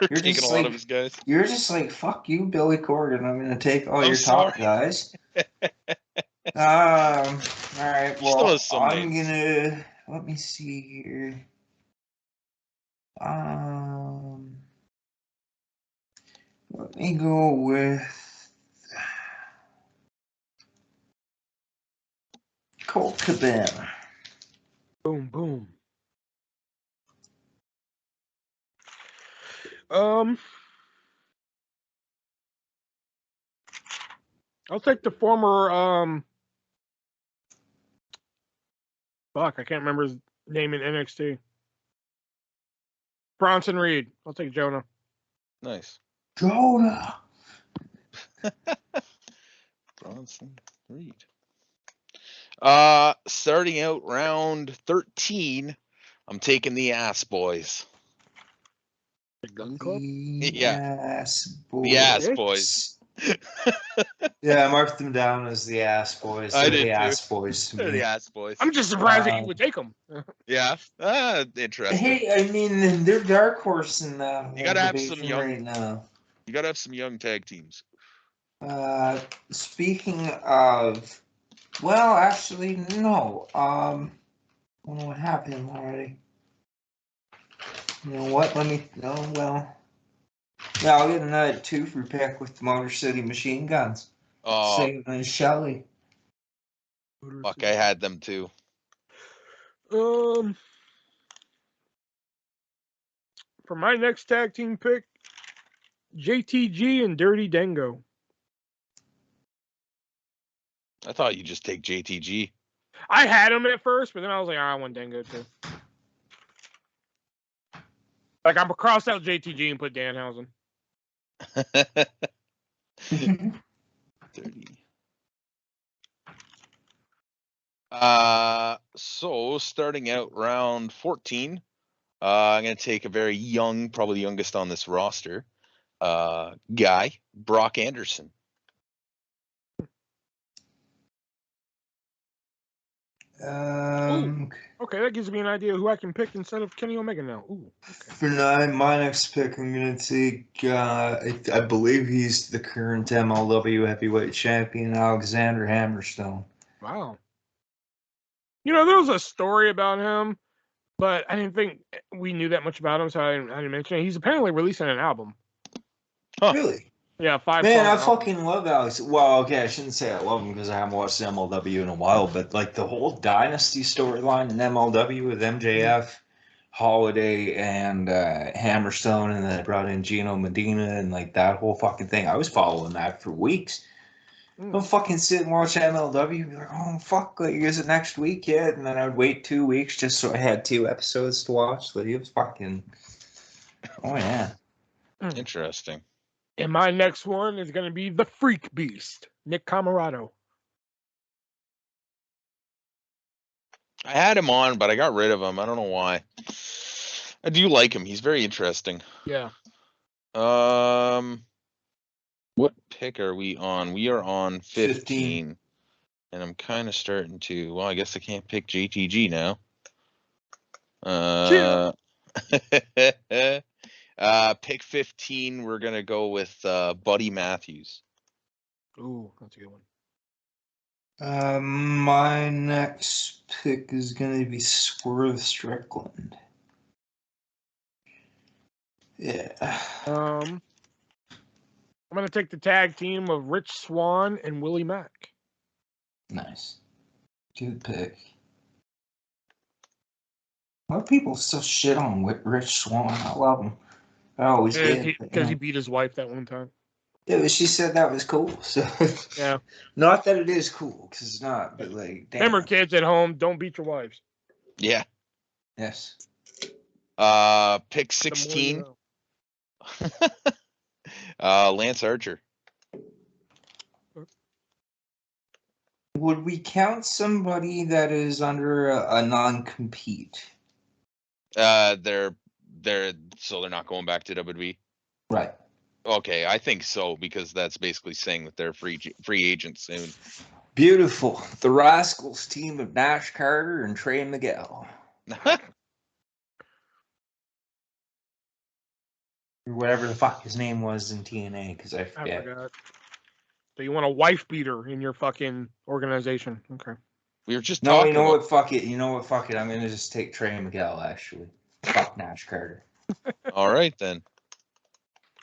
You're taking a lot like, of his guys. You're just like, fuck you, Billy Corgan. I'm gonna take all your top guys. All right. Well, I'm gonna let me see here. Let me go with Colt Cabana. Boom, boom. I'll take the former fuck, I can't remember his name in NXT. Bronson Reed. I'll take Jonah. Nice. Jonah. Bronson Reed. Starting out round 13, I'm taking the Ass Boys. The Gun Club? Yeah. Ass Boys. The Ass Boys. Yeah, I marked them down as the Ass Boys. I They're did the too. Ass Boys to They're me. the Ass Boys. I'm just surprised that you would take them. Yeah. Interesting. Hey, I mean, they're dark horse in the You gotta have some division young right now. You gotta have some young tag teams. Speaking of, well, actually, no. I don't know what happened already. You know what? Let me. No, well. Yeah, I'll get another 2 for pick with the Motor City Machine Guns. Oh, Same as Shelley. fuck! I had them too. For my next tag team pick, JTG and Dirty Dango. I thought you'd just take JTG. I had him at first, but then I was like, I want Dango too. Like, I'm crossed out JTG and put Danhausen. 30. So starting out round 14, I'm gonna take a very young, probably the youngest on this roster, guy, Brock Anderson. Okay, that gives me an idea who I can pick instead of Kenny Omega now. Ooh, okay. For my next pick, I'm gonna take. I believe he's the current MLW Heavyweight Champion, Alexander Hammerstone. Wow. You know, there was a story about him, but I didn't think we knew that much about him, so I didn't mention it. He's apparently releasing an album. Huh. Really? Yeah, 5 Man, songs. I fucking love Alex. Well, okay, I shouldn't say I love him because I haven't watched MLW in a while, but like the whole Dynasty storyline in MLW with MJF, Holiday, and Hammerstone, and then I brought in Gino Medina, and like that whole fucking thing. I was following that for weeks. I'll fucking sit and watch MLW and be like, oh, fuck, like, is it next week yet? And then I would wait 2 weeks just so I had 2 episodes to watch. Like, it was fucking, oh, yeah. Interesting. And my next one is going to be the Freak Beast, Nick Camarado. I had him on, but I got rid of him. I don't know why. I do like him. He's very interesting. Yeah. What pick are we on? We are on 15. And I'm kind of starting to, well, I guess I can't pick JTG now. Pick 15, we're going to go with Buddy Matthews. Ooh, that's a good one. My next pick is going to be Swerve Strickland. Yeah. I'm going to take the tag team of Rich Swann and Willie Mack. Nice. Good pick. A lot of people still shit on Rich Swann. I love him. I always did. Because he beat his wife that one time. Yeah, but she said that was cool. So yeah. Not that it is cool, because it's not, but like, damn. Remember, kids at home, don't beat your wives. Yeah. Yes. Pick 16. Lance Archer. Would we count somebody that is under a non-compete? They're so they're not going back to WWE. Right. Okay, I think so, because that's basically saying that they're free agents soon. Beautiful. The Rascals team of Nash Carter and Trey Miguel. Whatever the fuck his name was in TNA, because I forget. I forgot. So you want a wife beater in your fucking organization? Okay. We were just talking. No, what? Fuck it. You know what? Fuck it. I'm gonna just take Trey Miguel. Actually, fuck Nash Carter. All right then.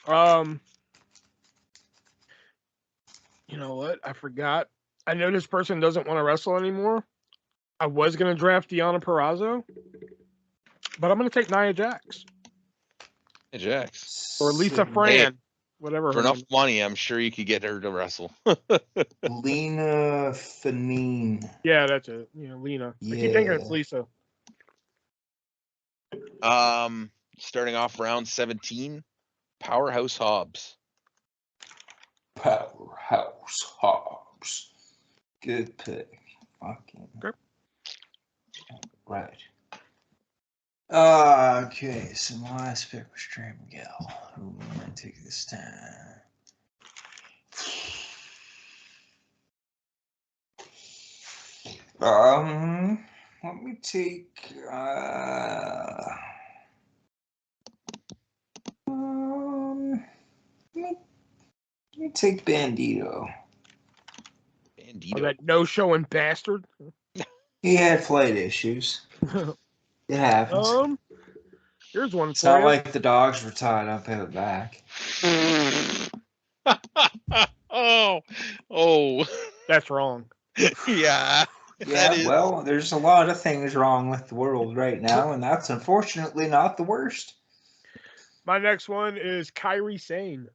You know what? I forgot. I know this person doesn't want to wrestle anymore. I was gonna draft Deonna Purrazzo, but I'm gonna take Nia Jax. Jax. Or Lisa Fran. whatever. For enough money, I'm sure you could get her to wrestle. Lena Fanine. Yeah, that's it. Lena. Yeah. I keep thinking it's Lisa. Starting off round 17, Powerhouse Hobbs. Powerhouse Hobbs. Good pick. Fucking. Okay. Right. Okay, so my last pick was Trey Miguel. Who am I going to take this time? Let me take let me take Bandito. Oh, that no-showing bastard. He had flight issues. It happens. Here's one It's for not you. like the dogs were tied up out back. oh, That's wrong. Yeah. Yeah, well, there's a lot of things wrong with the world right now, and that's unfortunately not the worst. My next one is Kairi Sane.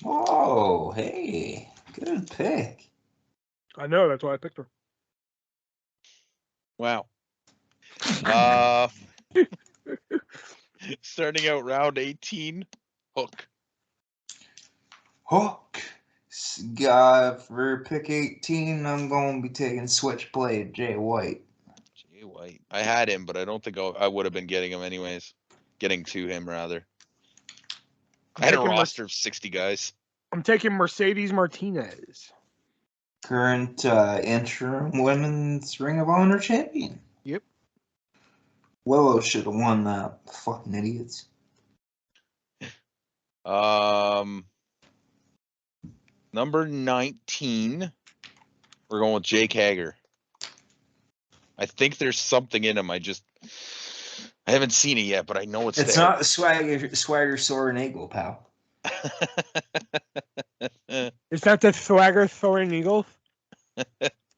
Oh, hey, good pick. I know, that's why I picked her. Wow. Starting out round 18, Hook. Hook. For pick 18, I'm going to be taking Switchblade, Jay White. Jay White. I had him, but I don't think I would have been getting him anyways. Getting to him, rather. I had a roster of 60 guys. I'm taking Mercedes Martinez. Current interim women's Ring of Honor champion. Yep. Willow should have won that. Fucking idiots. Number 19, we're going with Jake Hager. I think there's something in him. I haven't seen it yet, but I know it's there. It's not the Swagger Soren Eagle, pal. Is that the Swagger Soren Eagle?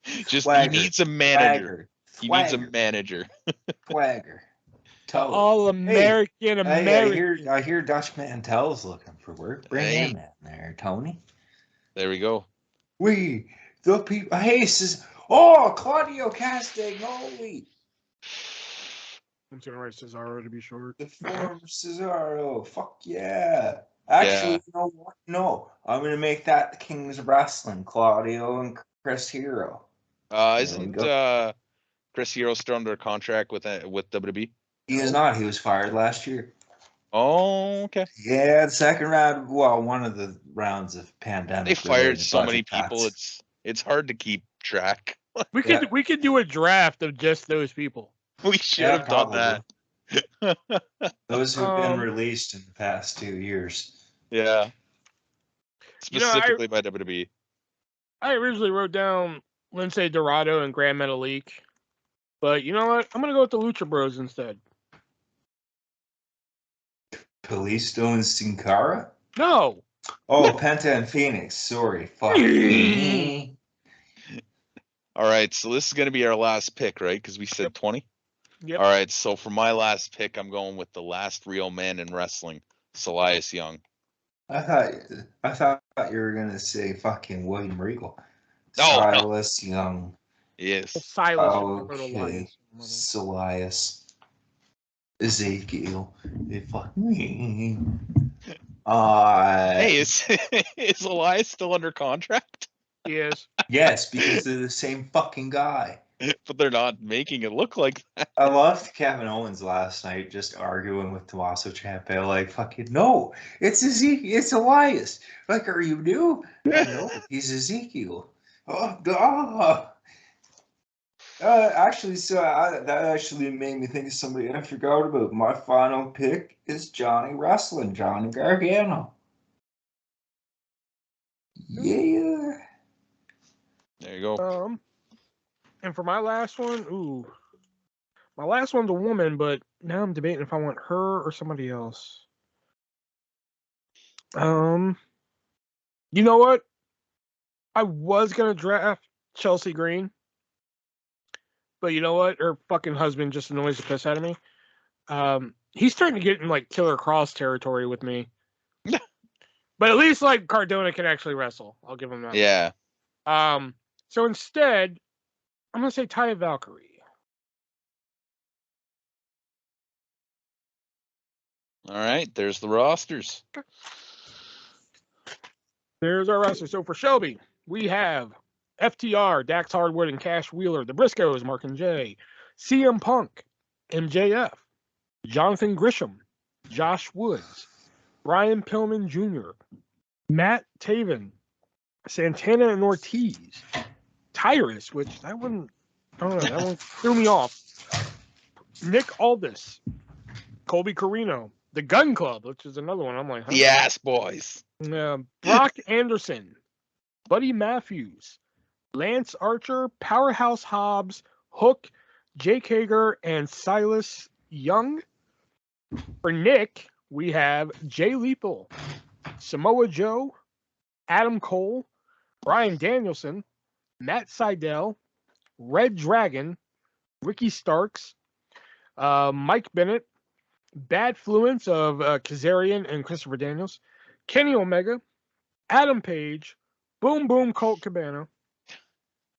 He needs a manager. He needs a manager. Swagger. All American American. I hear Dutch Mantel's looking for work. Bring him in there, Tony. There we go. We the people. Hey, Claudio Castagnoli. I'm gonna write Cesaro to be short. The former Cesaro. Fuck yeah. Actually, you know what? No, I'm gonna make that the Kings of Wrestling. Claudio and Chris Hero. Isn't Chris Hero still under contract with WWE? He is not. He was fired last year. Oh, okay. Yeah, the second round. Well, one of the rounds of pandemic. They fired so many people. It's hard to keep track. We could do a draft of just those people. We should have done that. Those who've been released in the past 2 years. Yeah. Specifically by WWE. I originally wrote down Lindsay Dorado and Grand Metalik. But you know what? I'm going to go with the Lucha Bros instead. Kalisto and Sin Cara? No. Oh, Penta and Phoenix. Sorry. Fuck me. All right, so this is going to be our last pick, right? Because we said 20? Yep. All right, so for my last pick, I'm going with the last real man in wrestling, Silas Young. I thought you were going to say fucking William Regal. Oh, Silas Young. Yes. Silas. Okay. Silas. Ezekiel. Fuck me. Hey, is Elias still under contract? Yes. Yes, because they're the same fucking guy. But they're not making it look like that. I loved Kevin Owens last night just arguing with Tommaso Ciampa, like, fucking, no, it's Ezekiel, it's Elias. Like, are you new? No, he's Ezekiel. Oh, God. Actually, that actually made me think of somebody I forgot about. My final pick is Johnny Wrestling, Johnny Gargano. Yeah. There you go. And for my last one, my last one's a woman, but now I'm debating if I want her or somebody else. You know what? I was gonna draft Chelsea Green. But you know what? Her fucking husband just annoys the piss out of me. He's starting to get in like Killer Cross territory with me. But at least like Cardona can actually wrestle. I'll give him that. Yeah. So instead, I'm gonna say Taya Valkyrie. All right, there's the rosters. There's our roster. So for Shelby, we have FTR, Dax Hardwood, and Cash Wheeler. The Briscoes, Mark and Jay. CM Punk, MJF. Jonathan Grisham, Josh Woods. Brian Pillman Jr., Matt Taven, Santana and Ortiz. Tyrus, which that one, I don't know, that one threw me off. Nick Aldis, Colby Carino, the Gun Club, which is another one. I'm like, huh? The Ass Boys. Brock Anderson, Buddy Matthews, Lance Archer, Powerhouse Hobbs, Hook, Jake Hager, and Silas Young. For Nick, we have Jay Lethal, Samoa Joe, Adam Cole, Bryan Danielson, Matt Sydal, Red Dragon, Ricky Starks, Mike Bennett, Bad Fluence of Kazarian and Christopher Daniels, Kenny Omega, Adam Page, Boom Boom Colt Cabana,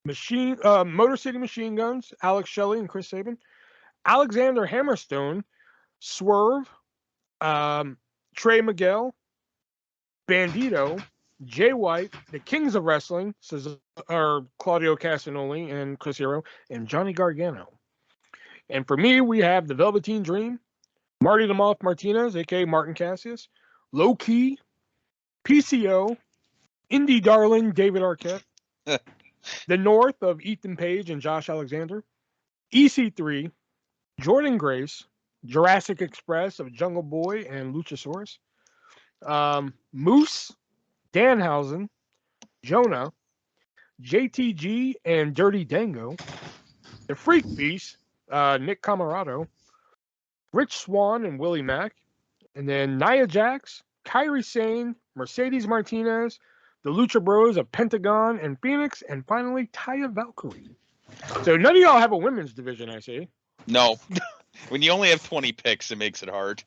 Motor City Machine Guns, Alex Shelley and Chris Sabin, Alexander Hammerstone, Swerve, Trey Miguel, Bandito, Jay White, the Kings of Wrestling, Claudio Castagnoli and Chris Hero, and Johnny Gargano. And for me, we have the Velveteen Dream, Marty the Moth Martinez, aka Martin Cassius, Low Key, PCO, Indie Darling David Arquette, the North of Ethan Page and Josh Alexander, EC3, Jordan Grace, Jurassic Express of Jungle Boy and Luchasaurus, Moose, Danhausen, Jonah, JTG and Dirty Dango, the Freak Beast, Nick Camarado, Rich Swan and Willie Mack, and then Nia Jax, Kairi Sane, Mercedes Martinez, the Lucha Bros of Pentagon and Phoenix, and finally Taya Valkyrie. So none of y'all have a women's division, I see. No. When you only have 20 picks, it makes it hard.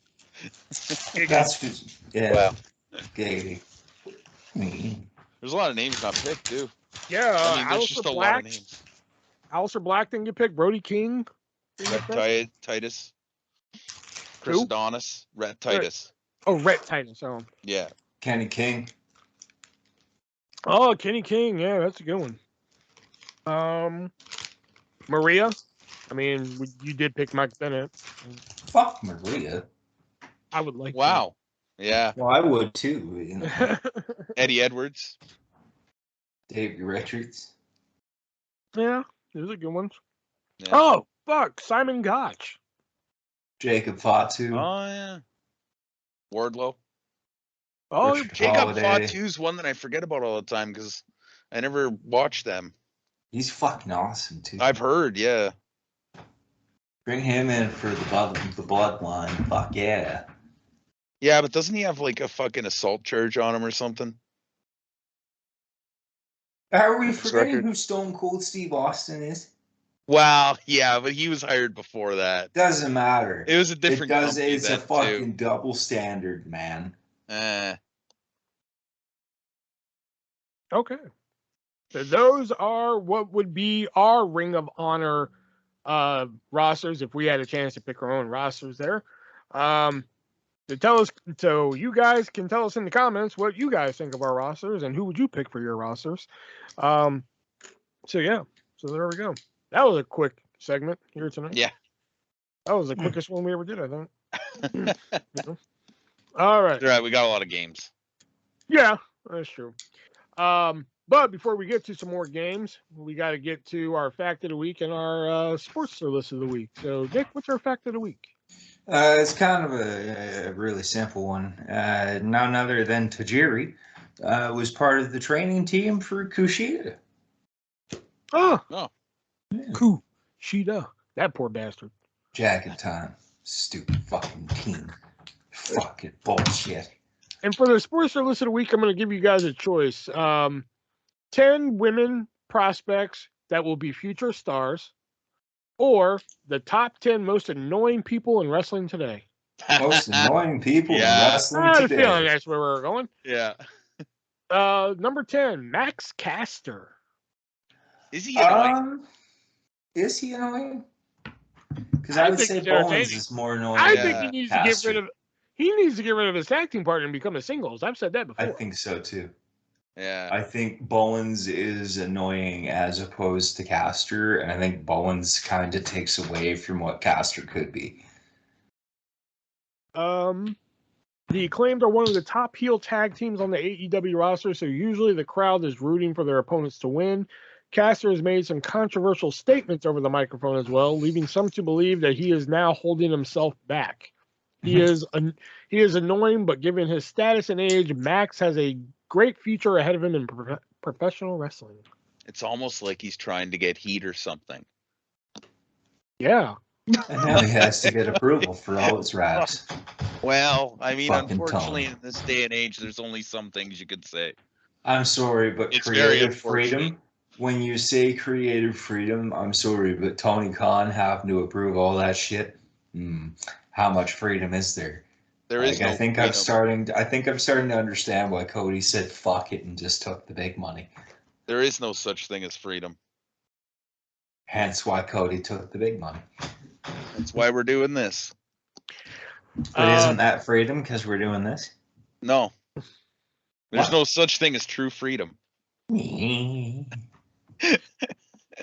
That's just, yeah. Wow. Okay. There's a lot of names not picked, too. Yeah, I mean, there's just a lot of names. Alistair Black didn't get picked. Brody King. Titus. Chris Adonis. Rhett Titus. Oh, Rhett Titus. Oh. Yeah. Kenny King. Oh, Kenny King. Yeah, that's a good one. Maria. I mean, you did pick Mike Bennett. Fuck Maria. I would like. Wow. Yeah. Well, I would too. You know. Eddie Edwards. Davey Richards. Yeah, those are good ones. Yeah. Oh, fuck. Simon Gotch. Jacob Fatu. Oh, yeah. Wardlow. Oh, Richard Jacob Holiday. Fatu's one that I forget about all the time because I never watched them. He's fucking awesome too. I've heard, yeah. Bring him in for the bloodline. Fuck yeah. Yeah, but doesn't he have like a fucking assault charge on him or something? Are we forgetting who Stone Cold Steve Austin is? Well, yeah, but he was hired before that. Doesn't matter. It was a different company It's a then, fucking double standard, man. okay. So those are what would be our Ring of Honor rosters if we had a chance to pick our own rosters there. So you guys can tell us in the comments what you guys think of our rosters and who would you pick for your rosters. So yeah, so there we go. That was a quick segment here tonight. Yeah. That was the quickest one we ever did, I think. Yeah. All right. All right, we got a lot of games. Yeah, that's true. But before we get to some more games, we got to get to our fact of the week and our sports list of the week. So, Dick, what's our fact of the week? It's kind of a really simple one. None other than Tajiri was part of the training team for Kushida. Oh, Oh. Yeah. Kushida. That poor bastard. Jack and time. Stupid fucking team. Fucking bullshit. And for the sports list of the week, I'm going to give you guys a choice. 10 women prospects that will be future stars, or the top 10 most annoying people in wrestling today. Most annoying people in Yeah. wrestling I had a feeling today. that's where we were going. Yeah. Number 10, Max Caster. Is he annoying? Is he annoying? Because I would think say he's Bowens entertaining. is more annoying. I than think he needs to Caster. get rid of. He needs to get rid of his tag team partner and become a singles. I've said that before. I think so too. Yeah. I think Bowens is annoying as opposed to Caster, and I think Bowens kind of takes away from what Caster could be. The Acclaimed are one of the top heel tag teams on the AEW roster, so usually the crowd is rooting for their opponents to win. Caster has made some controversial statements over the microphone as well, leaving some to believe that he is now holding himself back. He is annoying, but given his status and age, Max has a great future ahead of him in professional wrestling. It's almost like he's trying to get heat or something. Yeah. And now he has to get approval for all his raps. Well, I mean, Fucking unfortunately, Tony. in this day and age, there's only some things you could say. I'm sorry, but It's very creative unfortunate. freedom, when you say creative freedom, I'm sorry, but Tony Khan having to approve all that shit, how much freedom is there? There is no I think freedom. I'm starting to understand why Cody said fuck it and just took the big money. There is no such thing as freedom. Hence why Cody took the big money. That's why we're doing this. But isn't that freedom because we're doing this? No. There's What? no such thing as true freedom.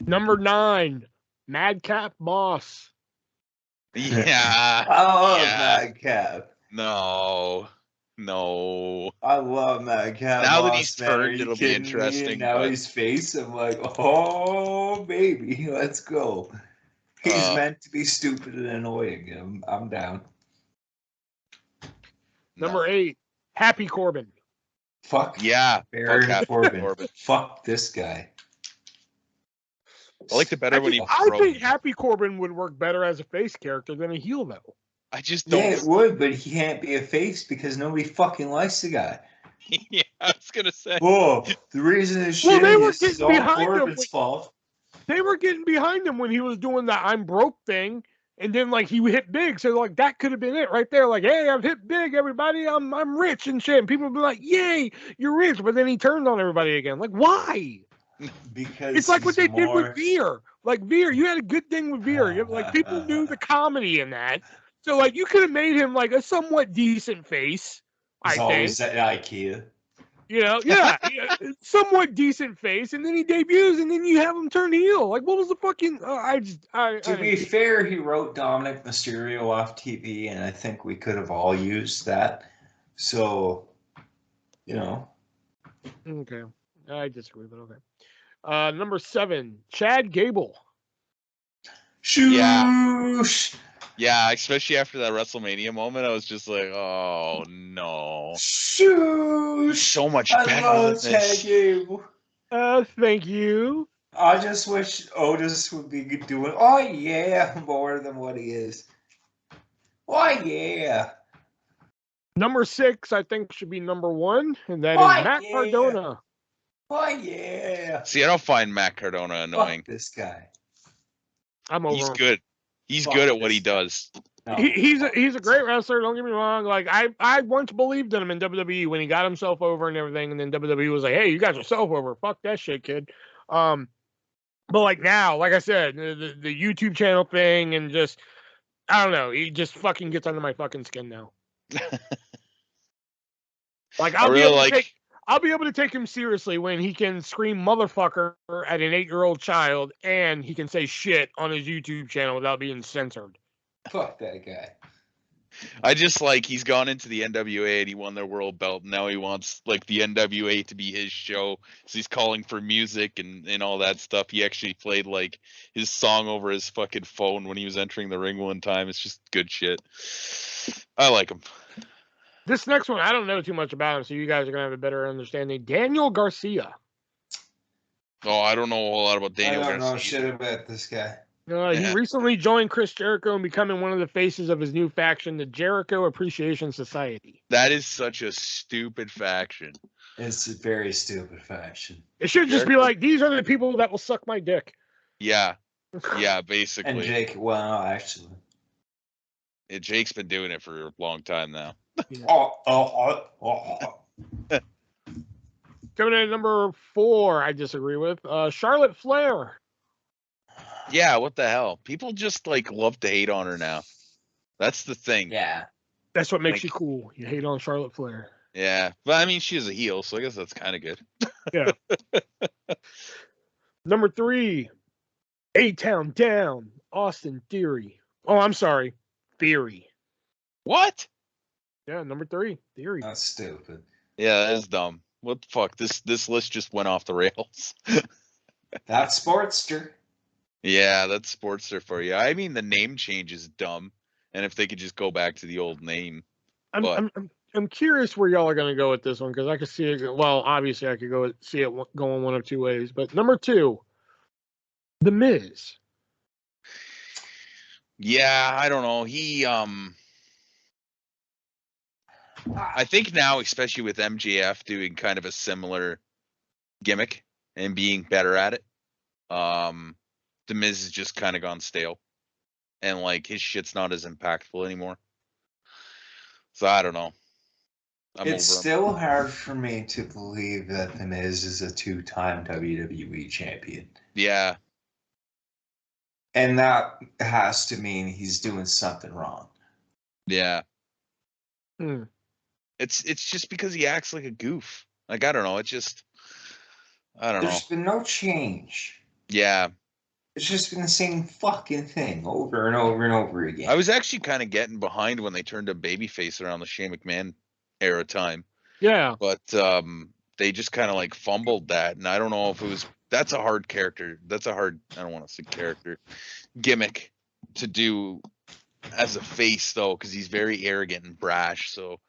Number 9, Madcap Moss. Yeah. I love Yeah. Madcap. No. I love Madcap. Now that Moss, he's man. turned, Are you it'll be kidding me? interesting. And now But his face, I'm like, oh baby, let's go. He's meant to be stupid and annoying. I'm down. Number 8, Happy Corbin. Fuck. Yeah. Baron Fuck Corbin. Fuck this guy. I liked it better when he was I thrown. think Happy Corbin would work better as a face character than a heel, though. I just don't. Yeah, it would, but he can't be a face because nobody fucking likes the guy. Yeah, I was gonna say. Whoa, the reason is shit is all Corbin's fault. They were getting behind him when he was doing the I'm broke thing, and then like he hit big. So like that could have been it right there. Like, hey, I've hit big, everybody. I'm rich and shit. And people would be like, yay, you're rich. But then he turned on everybody again. Like, why? Because it's like what they did with Veer. Like Veer, you had a good thing with Veer. Like people knew the comedy in that. So like you could have made him like a somewhat decent face. It's always at IKEA. You know, yeah, somewhat decent face, and then he debuts, and then you have him turn heel. Like, what was the fucking? To be fair, he wrote Dominic Mysterio off TV, and I think we could have all used that. So, you know. Okay, I disagree, but okay. Number 7, Chad Gable. Shoosh. Yeah, especially after that WrestleMania moment, I was just like, oh no. Shoosh. So much better than this. Gable. Thank you. I just wish Otis would be doing, oh yeah, more than what he is. Oh yeah. Number 6, I think, should be number 1, and that is Matt Cardona. Oh yeah. See, I don't find Matt Cardona annoying. Fuck this guy. I'm over. He's good. He's good at what he does. No. He's a great wrestler. Don't get me wrong. Like I once believed in him in WWE when he got himself over and everything, and then WWE was like, "Hey, you got yourself over. Fuck that shit, kid." But like now, like I said, the YouTube channel thing and just I don't know. He just fucking gets under my fucking skin now. Like I'll be able to take him seriously when he can scream motherfucker at an 8-year-old child and he can say shit on his YouTube channel without being censored. Fuck that guy. I just like he's gone into the NWA and he won their world belt. And now he wants like the NWA to be his show. So he's calling for music and all that stuff. He actually played like his song over his fucking phone when he was entering the ring one time. It's just good shit. I like him. This next one, I don't know too much about him, so you guys are going to have a better understanding. Daniel Garcia. Oh, I don't know a whole lot about Daniel Garcia. I don't know shit about this guy. He recently joined Chris Jericho and becoming one of the faces of his new faction, the Jericho Appreciation Society. That is such a stupid faction. It's a very stupid faction. It should just be like, these are the people that will suck my dick. Yeah. Yeah, basically. And Jake, well, actually. Jake's been doing it for a long time now. Yeah. Coming in at number 4, I disagree with. Charlotte Flair. Yeah, what the hell? People just like love to hate on her now. That's the thing. Yeah. That's what makes you cool. You hate on Charlotte Flair. Yeah, but I mean, she's a heel, so I guess that's kind of good. Yeah. Number 3, A-Town Down, Austin Theory. Oh, I'm sorry, Theory. What? Yeah, number 3, Theory. That's stupid. Yeah, that is dumb. What the fuck? This list just went off the rails. That's Sportster. Yeah, that's Sportster for you. I mean, the name change is dumb, and if they could just go back to the old name. I'm curious where y'all are going to go with this one, because I could see it. Well, obviously, I could see it going one of two ways. But number 2, The Miz. Yeah, I don't know. I think now, especially with MJF doing kind of a similar gimmick and being better at it, The Miz has just kind of gone stale, and like his shit's not as impactful anymore. So I don't know. It's still hard for me to believe that The Miz is a 2-time WWE champion. Yeah. And that has to mean he's doing something wrong. Yeah. It's just because he acts like a goof. Like, I don't know. It's just, I don't know. There's been no change. Yeah. It's just been the same fucking thing over and over and over again. I was actually kind of getting behind when they turned a babyface around the Shane McMahon era time. Yeah. But they just kind of like fumbled that. And I don't know if it was, that's a hard character. That's a hard, I don't want to say character, gimmick to do as a face, though, because he's very arrogant and brash. So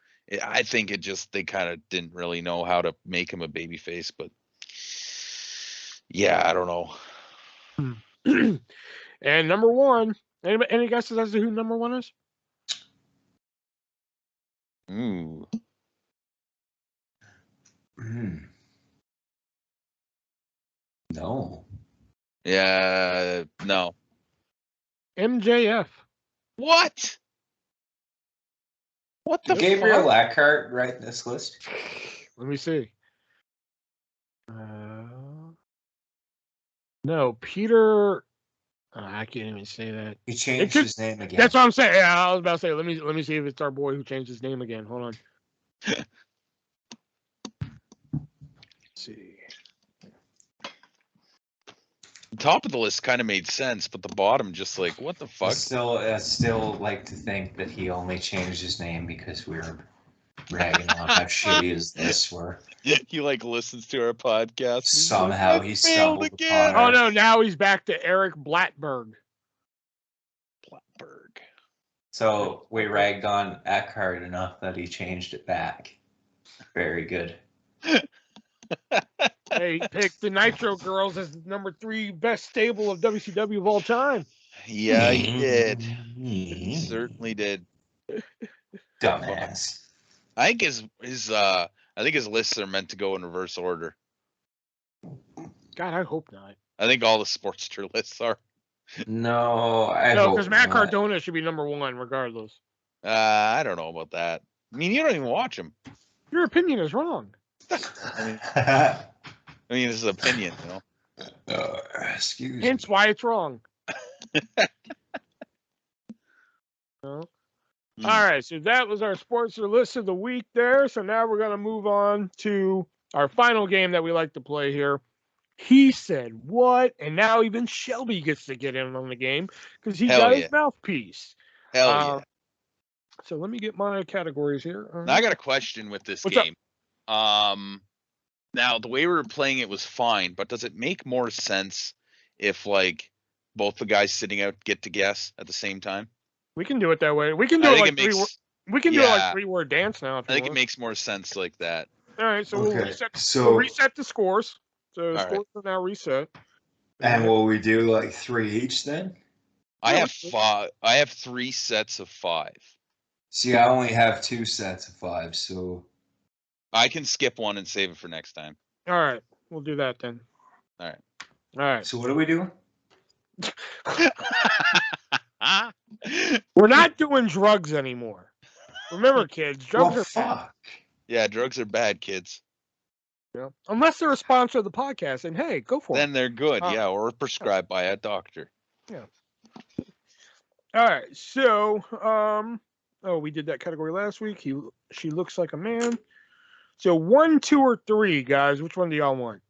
I think they kind of didn't really know how to make him a babyface. But yeah, I don't know. And number 1, any guesses as to who number 1 is? Ooh. No. Yeah, no. MJF. What? What the Gabriel fuck? Lockhart write this list? Let me see. No, Peter. I can't even say that. He changed his name again. That's what I'm saying. Yeah, I was about to say. Let me see if it's our boy who changed his name again. Hold on. Let's see. The top of the list kind of made sense, but the bottom just like, what the fuck? I still like to think that he only changed his name because we were ragging on how shitty is this were. He like listens to our podcast. Somehow he stumbled again. upon Oh no! Now he's back to Eric Blackberg. So we ragged on Eckhart enough that he changed it back. Very good. Hey, he picked the Nitro Girls as the number 3 best stable of WCW of all time. Yeah, he did. He certainly did. Dumbass. I think his lists are meant to go in reverse order. God, I hope not. I think all the Sportster lists are. No, because Matt Cardona should be number 1 regardless. I don't know about that. I mean, you don't even watch him. Your opinion is wrong. I mean, this is opinion, you know. Excuse me. Hence why it's wrong. No. All right, so that was our Sportster list of the week there. So now we're going to move on to our final game that we like to play here. He said what? And now even Shelby gets to get in on the game because he got his mouthpiece. Hell yeah. So let me get my categories here. Now I got a question with this game. Now, the way we were playing it was fine, but does it make more sense if, like, both the guys sitting out get to guess at the same time? We can do it that way. We can do it like we can do it like 3-word dance now. I think it makes more sense like that. All right, so we'll reset the scores. So the scores are now reset. And will we do like 3 each then? I have 5. I have 3 sets of 5. See, I only have 2 sets of 5, so I can skip one and save it for next time. All right, we'll do that then. All right. So what are we doing? We're not doing drugs anymore. Remember, kids, drugs are fuck. Yeah, drugs are bad, kids. Yeah. Unless they're a sponsor of the podcast, and hey, go for it. Then they're good, yeah, or prescribed by a doctor. Yeah. All right, so we did that category last week. She looks like a man. So 1, 2, or 3, guys. Which one do y'all want?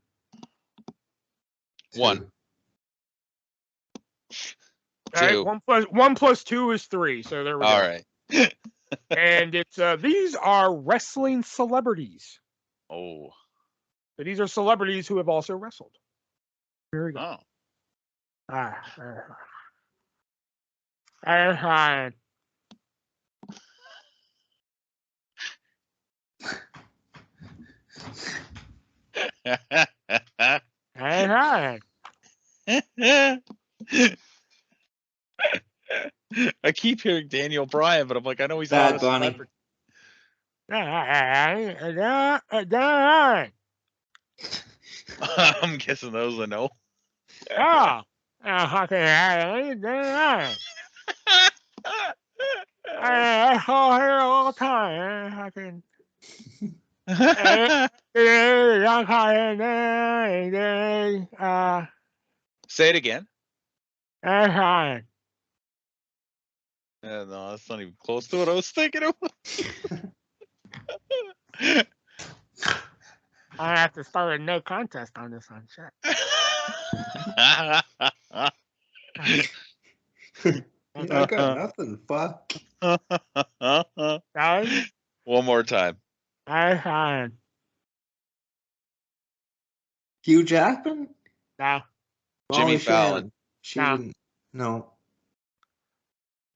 1. 2. All right, 1 plus 2 is 3. So there we go. All right. And it's these are wrestling celebrities. Oh. So these are celebrities who have also wrestled. Here we go. Oh. I keep hearing Daniel Bryan, but I'm like, I know he's Bad not a Bunny. Celebrity. I'm guessing those I know. Oh. I saw her all the time. I can. Say it again. I No, that's not even close to what I was thinking of. have to start a no contest on this one. Shit. I got nothing. Fuck. Guys, One more time. Hugh Jackman? No. Jimmy Molly Fallon. Shannon. No.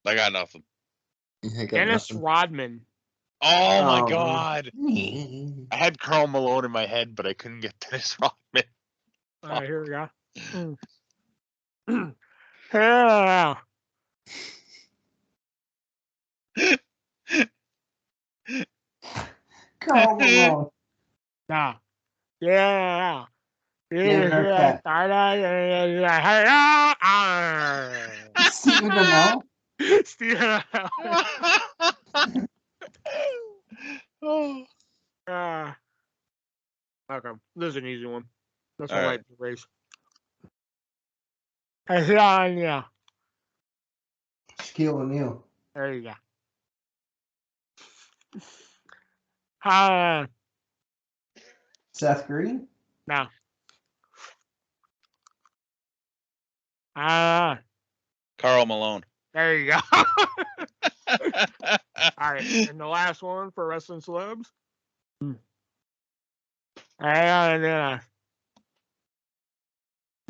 I got nothing. I got Dennis nothing. Rodman. Oh my God. I had Karl Malone in my head, but I couldn't get Dennis Rodman. All right, here we go. Yeah. Karl Malone. No. Yeah. David Arquette. Stephen Amell. Stephen Oh. Okay, this is an easy one. That's All one right. right to race. Yeah. Shaquille O'Neal. There you go. Seth Green. No. Karl Malone. There you go. All right, and the last one for wrestling celebs.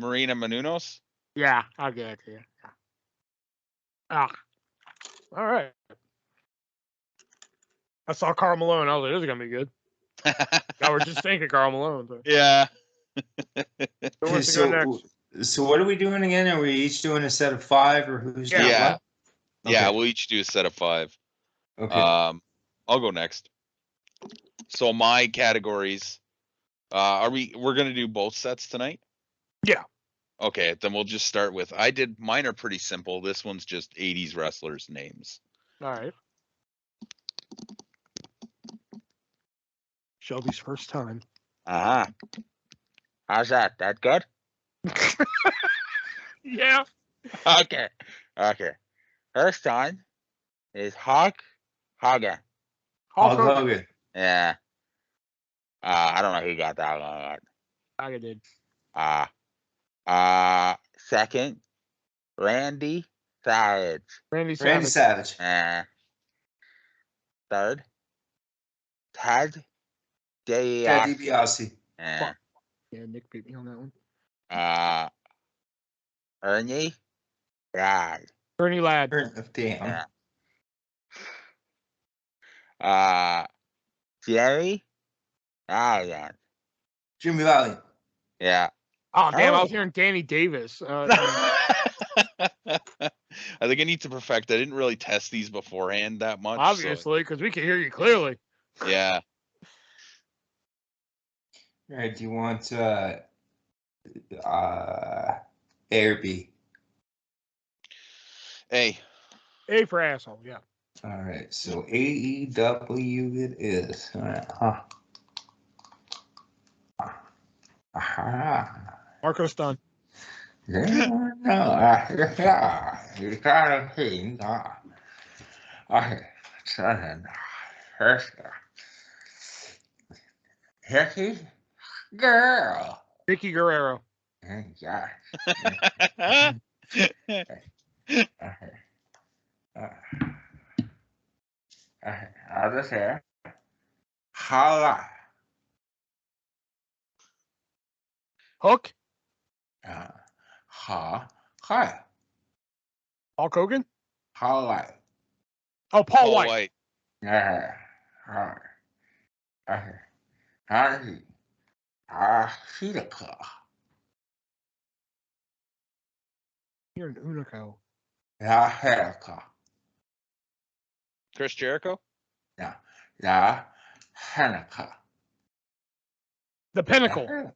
Marina Menounos. Yeah, I'll give it to you. All right. I saw Karl Malone. I was like, this is gonna be good. I was just thinking Karl Malone. So. Yeah. Who wants to go next? So what are we doing again? Are we each doing a set of 5, or who's doing Yeah. what? Yeah, Okay. we'll each do a set of 5. Okay. I'll go next. So my categories, we're gonna do both sets tonight? Yeah. Okay, then we'll just start with, mine are pretty simple. This one's just 80s wrestlers' names. All right. Shelby's first time. Uh-huh. How's that? That good? Yeah. Okay. First time is Hulk Hogan. Hulk Hogan. Yeah. I don't know who got that one. I did. Second, Randy Savage. Randy Savage. Third, Ted DiBiase. Yeah, Nick beat me on that one. Ernie Ladd. Ernie Ladd. Damn. Yeah. Jerry Valiant. Jimmy Valiant. Yeah. Oh, damn, I was hearing Danny Davis. I think I need to perfect. I didn't really test these beforehand that much. Obviously, because we can hear you clearly. Yeah. All right, do you want A or B? A. A for asshole, yeah. All right, so AEW it is. Marco Stunt. Yeah, you gotta think. Hickey girl. Vicky Guerrero. Yeah. I'll just say, holla. Hook. Hi. Hulk Hogan. Holla. Oh, Paul White. Yeah. You're an Unico. Chris Jericho? Yeah. Hanukkah. The Pinnacle.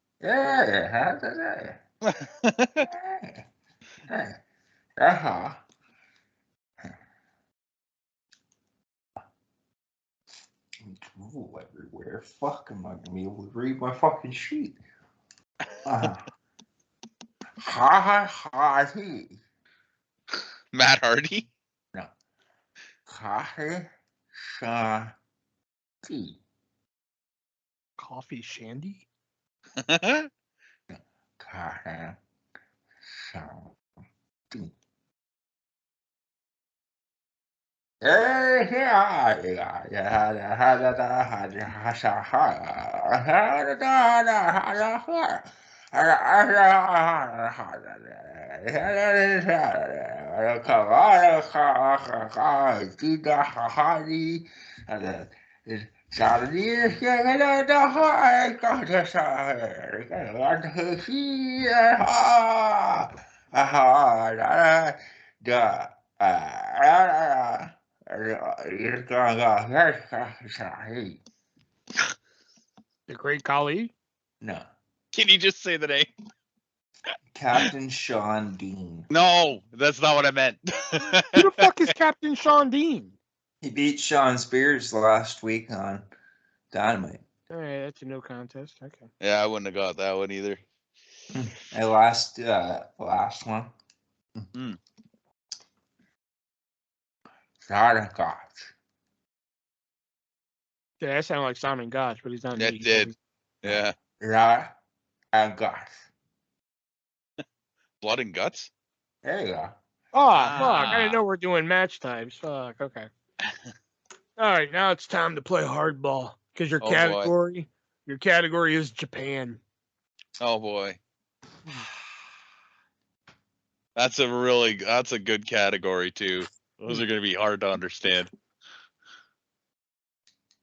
Drool everywhere. Fuck, am I gonna be able to read my fucking sheet? Hardy. Matt Hardy? No. Shandy. Coffee Shandy. Shandy. The Great Khali. No. Can you just say the name? Captain Sean Dean. No, that's not what I meant. Who the fuck is Captain Sean Dean? He beat Sean Spears last week on Dynamite. All right, that's a no contest. Okay. Yeah, I wouldn't have got that one either. Last one. Gotch. Yeah, that sounded like Simon Gotch, but he's not. It did. Yeah. Gotch. Blood and Guts? There you go. Oh, fuck. I didn't know we're doing match times. Fuck. Okay. All right, now it's time to play hardball because your category is Japan. Oh boy. That's a good category too. Those are going to be hard to understand.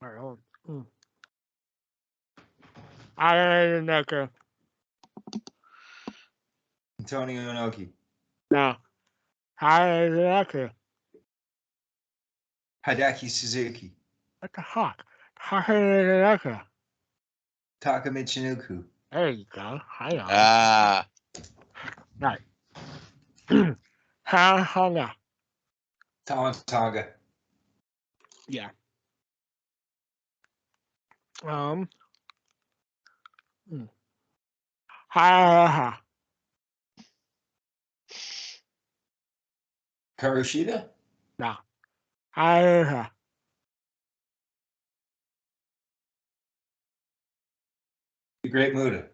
All right, hold on. Antonio Inoki. No. Hideki Suzuki. What the fuck? Taka Michinoku. There you go. Hi, right. Tonga. Yeah. Karushida? No. The Great Muda.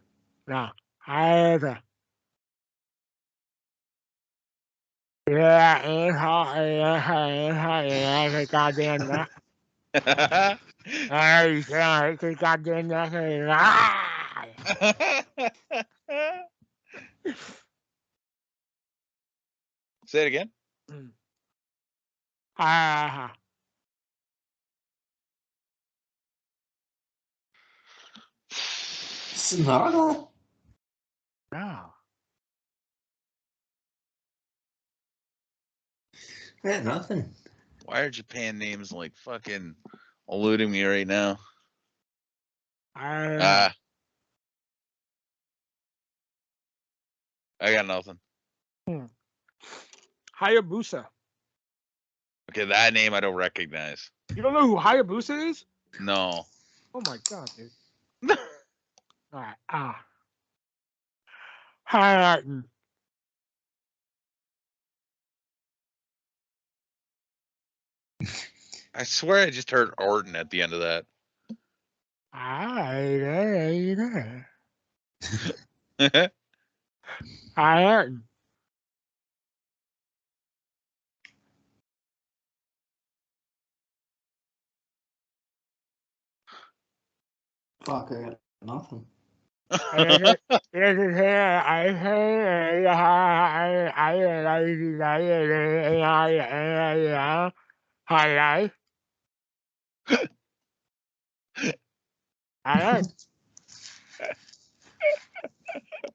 No. Yeah, goddamn that. Goddamn that. Say it again. Sonata? No. Yeah, nothing. Why are Japan names like fucking eluding me right now? I got nothing. Hayabusa. Okay, that name I don't recognize. You don't know who Hayabusa is? No. Oh my god, dude. All right. Highlighting. I swear I just heard Orton at the end of that. Highlighting. Fuck, I got nothing. Highlight.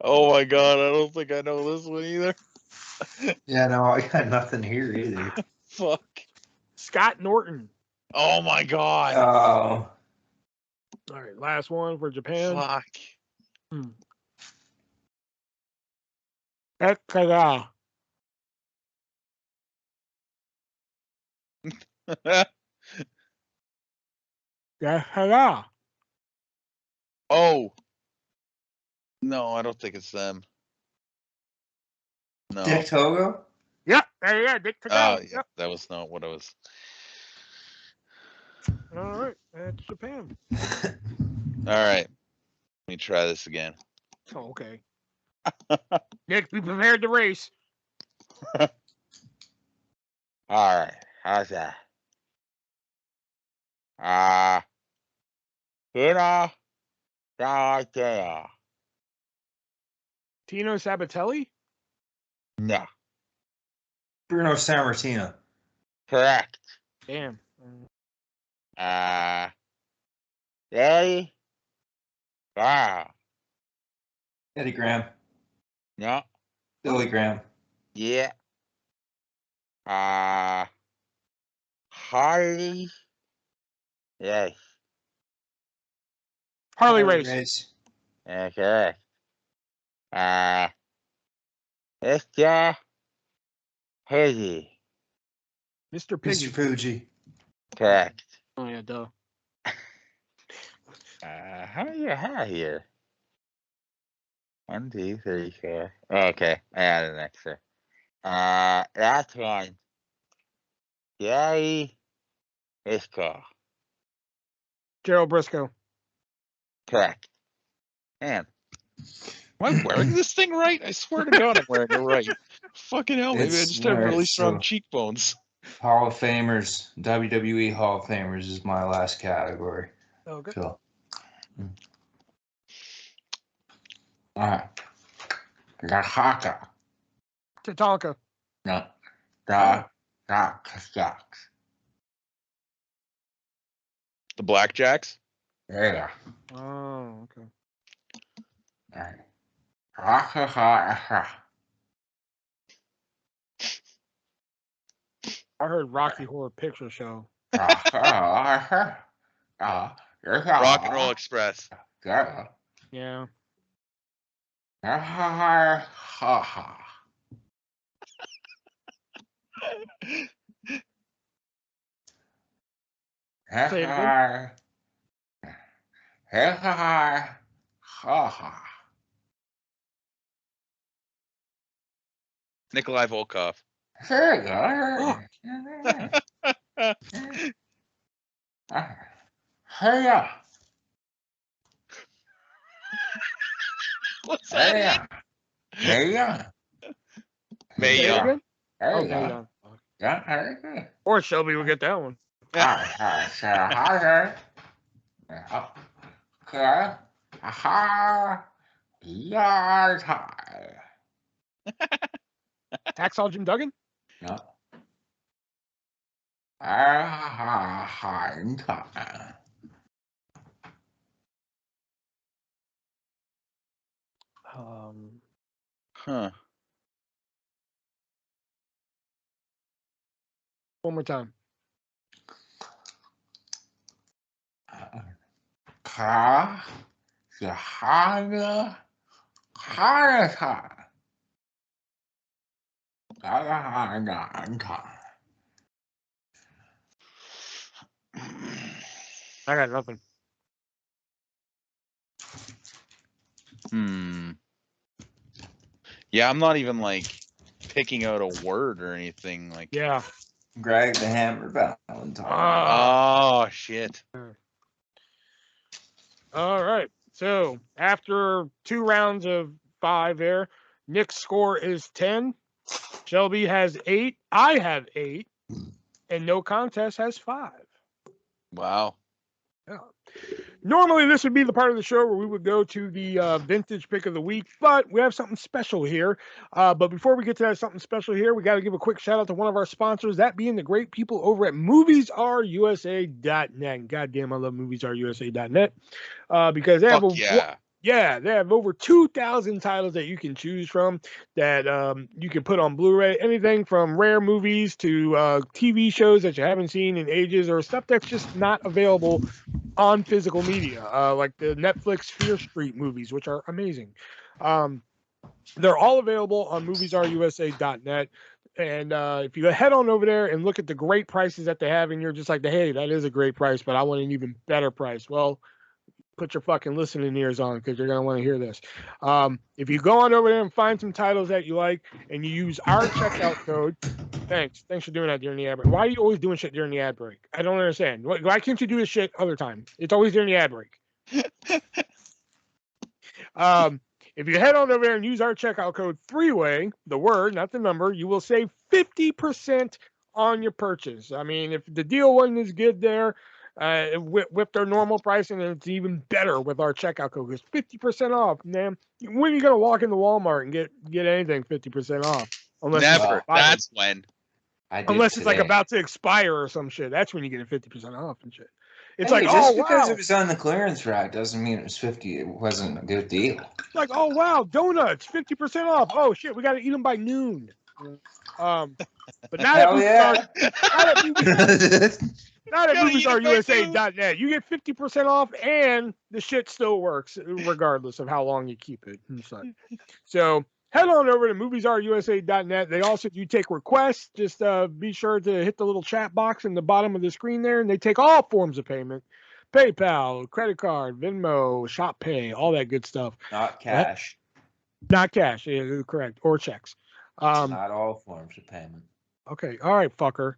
Oh my god, I don't think I know this one either. Yeah, no, I got nothing here either. Fuck. Scott Norton. Oh my god. Oh. All right, last one for Japan. Fuck. Ekara. Ekara. Oh. No, I don't think it's them. No. Dick Togo? Yep, yeah, Dick Togo. Oh, yeah, that was not what I was. All right, that's Japan. All right. Let me try this again. Oh, okay. Nick, be prepared to race. All right. How's that? Tino Sabatelli? No. Bruno Sammartino. Correct. Damn. Eddie? Wow. Eddie Graham. No. Billy Graham. Yeah. Harley? Yes. Harley Race. Okay. Mr. Piggy. Mr. Piggy. Mr. Fuji. Correct. Oh, yeah, duh. How do you have here? 1, 2, 3, 4. Okay, I added an extra. Last one. Gary Briscoe. Gerald Briscoe. Correct. Man, am I wearing this thing right? I swear to God, I'm wearing it right. Fucking hell, maybe I just have really strong cheekbones. Hall of Famers, WWE Hall of Famers is my last category. Okay. So. All right. Gahaka. Tatanka. No. The Blackjacks? Yeah. Oh, okay. All right. I heard Rocky Horror Picture Show. Rock and Roll Express. Yeah. Say it again. Nikolai Volkov. What's that? Say it again? Oh, Mae Young. Or Shelby will get that one. Hacksaw Jim Duggan? No. Huh. One more time. I got nothing. Yeah, I'm not even like picking out a word or anything. Like, yeah. Greg the Hammer Valentine. Oh shit. All right. So after 2 rounds of 5 there, Nick's score is 10. Shelby has 8. I have 8. And No Contest has 5. Wow. Yeah. Normally, this would be the part of the show where we would go to the vintage pick of the week, but we have something special here. But before we get to that something special here, we got to give a quick shout out to one of our sponsors, that being the great people over at MoviesRUSA.net. Goddamn, I love MoviesRUSA.net because they have they have over 2,000 titles that you can choose from that you can put on Blu-ray. Anything from rare movies to TV shows that you haven't seen in ages, or stuff that's just not available on physical media, like the Netflix Fear Street movies, which are amazing. They're all available on MoviesRUSA.net. And if you head on over there and look at the great prices that they have, and you're just like, hey, that is a great price, but I want an even better price. Well, put your fucking listening ears on, because you're going to want to hear this. If you go on over there and find some titles that you like, and you use our checkout code, thanks for doing that during the ad break. Why are you always doing shit during the ad break? I don't understand. Why can't you do this shit other time? It's always during the ad break. If you head on over there and use our checkout code 3-way, the word, not the number, you will save 50% on your purchase. I mean, if the deal wasn't as good there, with their normal pricing, and it's even better with our checkout code, because 50% off, man. When are you gonna walk into Walmart and get anything 50% off? Unless never. That's when. Unless it's like about to expire or some shit. That's when you get it 50% off and shit. It's like, just because it was on the clearance rack doesn't mean it was 50. It wasn't a good deal. Like, oh wow, donuts 50% off. Oh shit, we got to eat them by noon. But not at MoviesRUSA.net. You get 50% off, and the shit still works regardless of how long you keep it and such. So head on over to MoviesRUSA.net. They also do take requests. Just be sure to hit the little chat box in the bottom of the screen there, and they take all forms of payment: PayPal, credit card, Venmo, Shop Pay, all that good stuff. Not cash. Not cash. Yeah, correct. Or checks. Not all forms of payment. Okay. All right, fucker.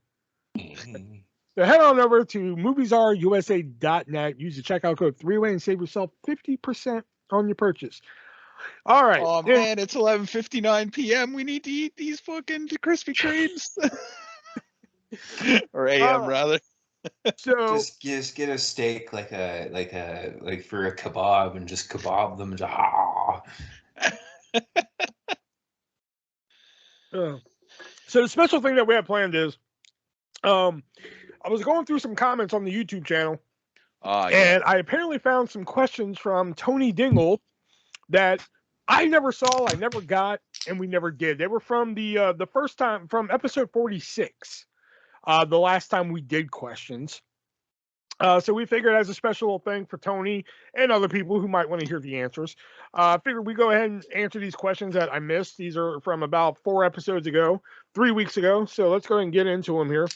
So head on over to MoviesRUSA.net. Use the checkout code 3-way and save yourself 50% on your purchase. All right. Oh man, it's 11:59 p.m. We need to eat these fucking Krispy Kremes. Or a.m. rather. So just get a steak like for a kebab, and just kebab them. So the special thing that we have planned is, I was going through some comments on the YouTube channel, and I apparently found some questions from Tony Dingle that I never saw, I never got, and we never did. They were from the first time, from episode 46, the last time we did questions. So we figured, as a special thing for Tony and other people who might want to hear the answers, figured we go ahead and answer these questions that I missed. These are from about 4 episodes ago, 3 weeks ago. So let's go ahead and get into them here.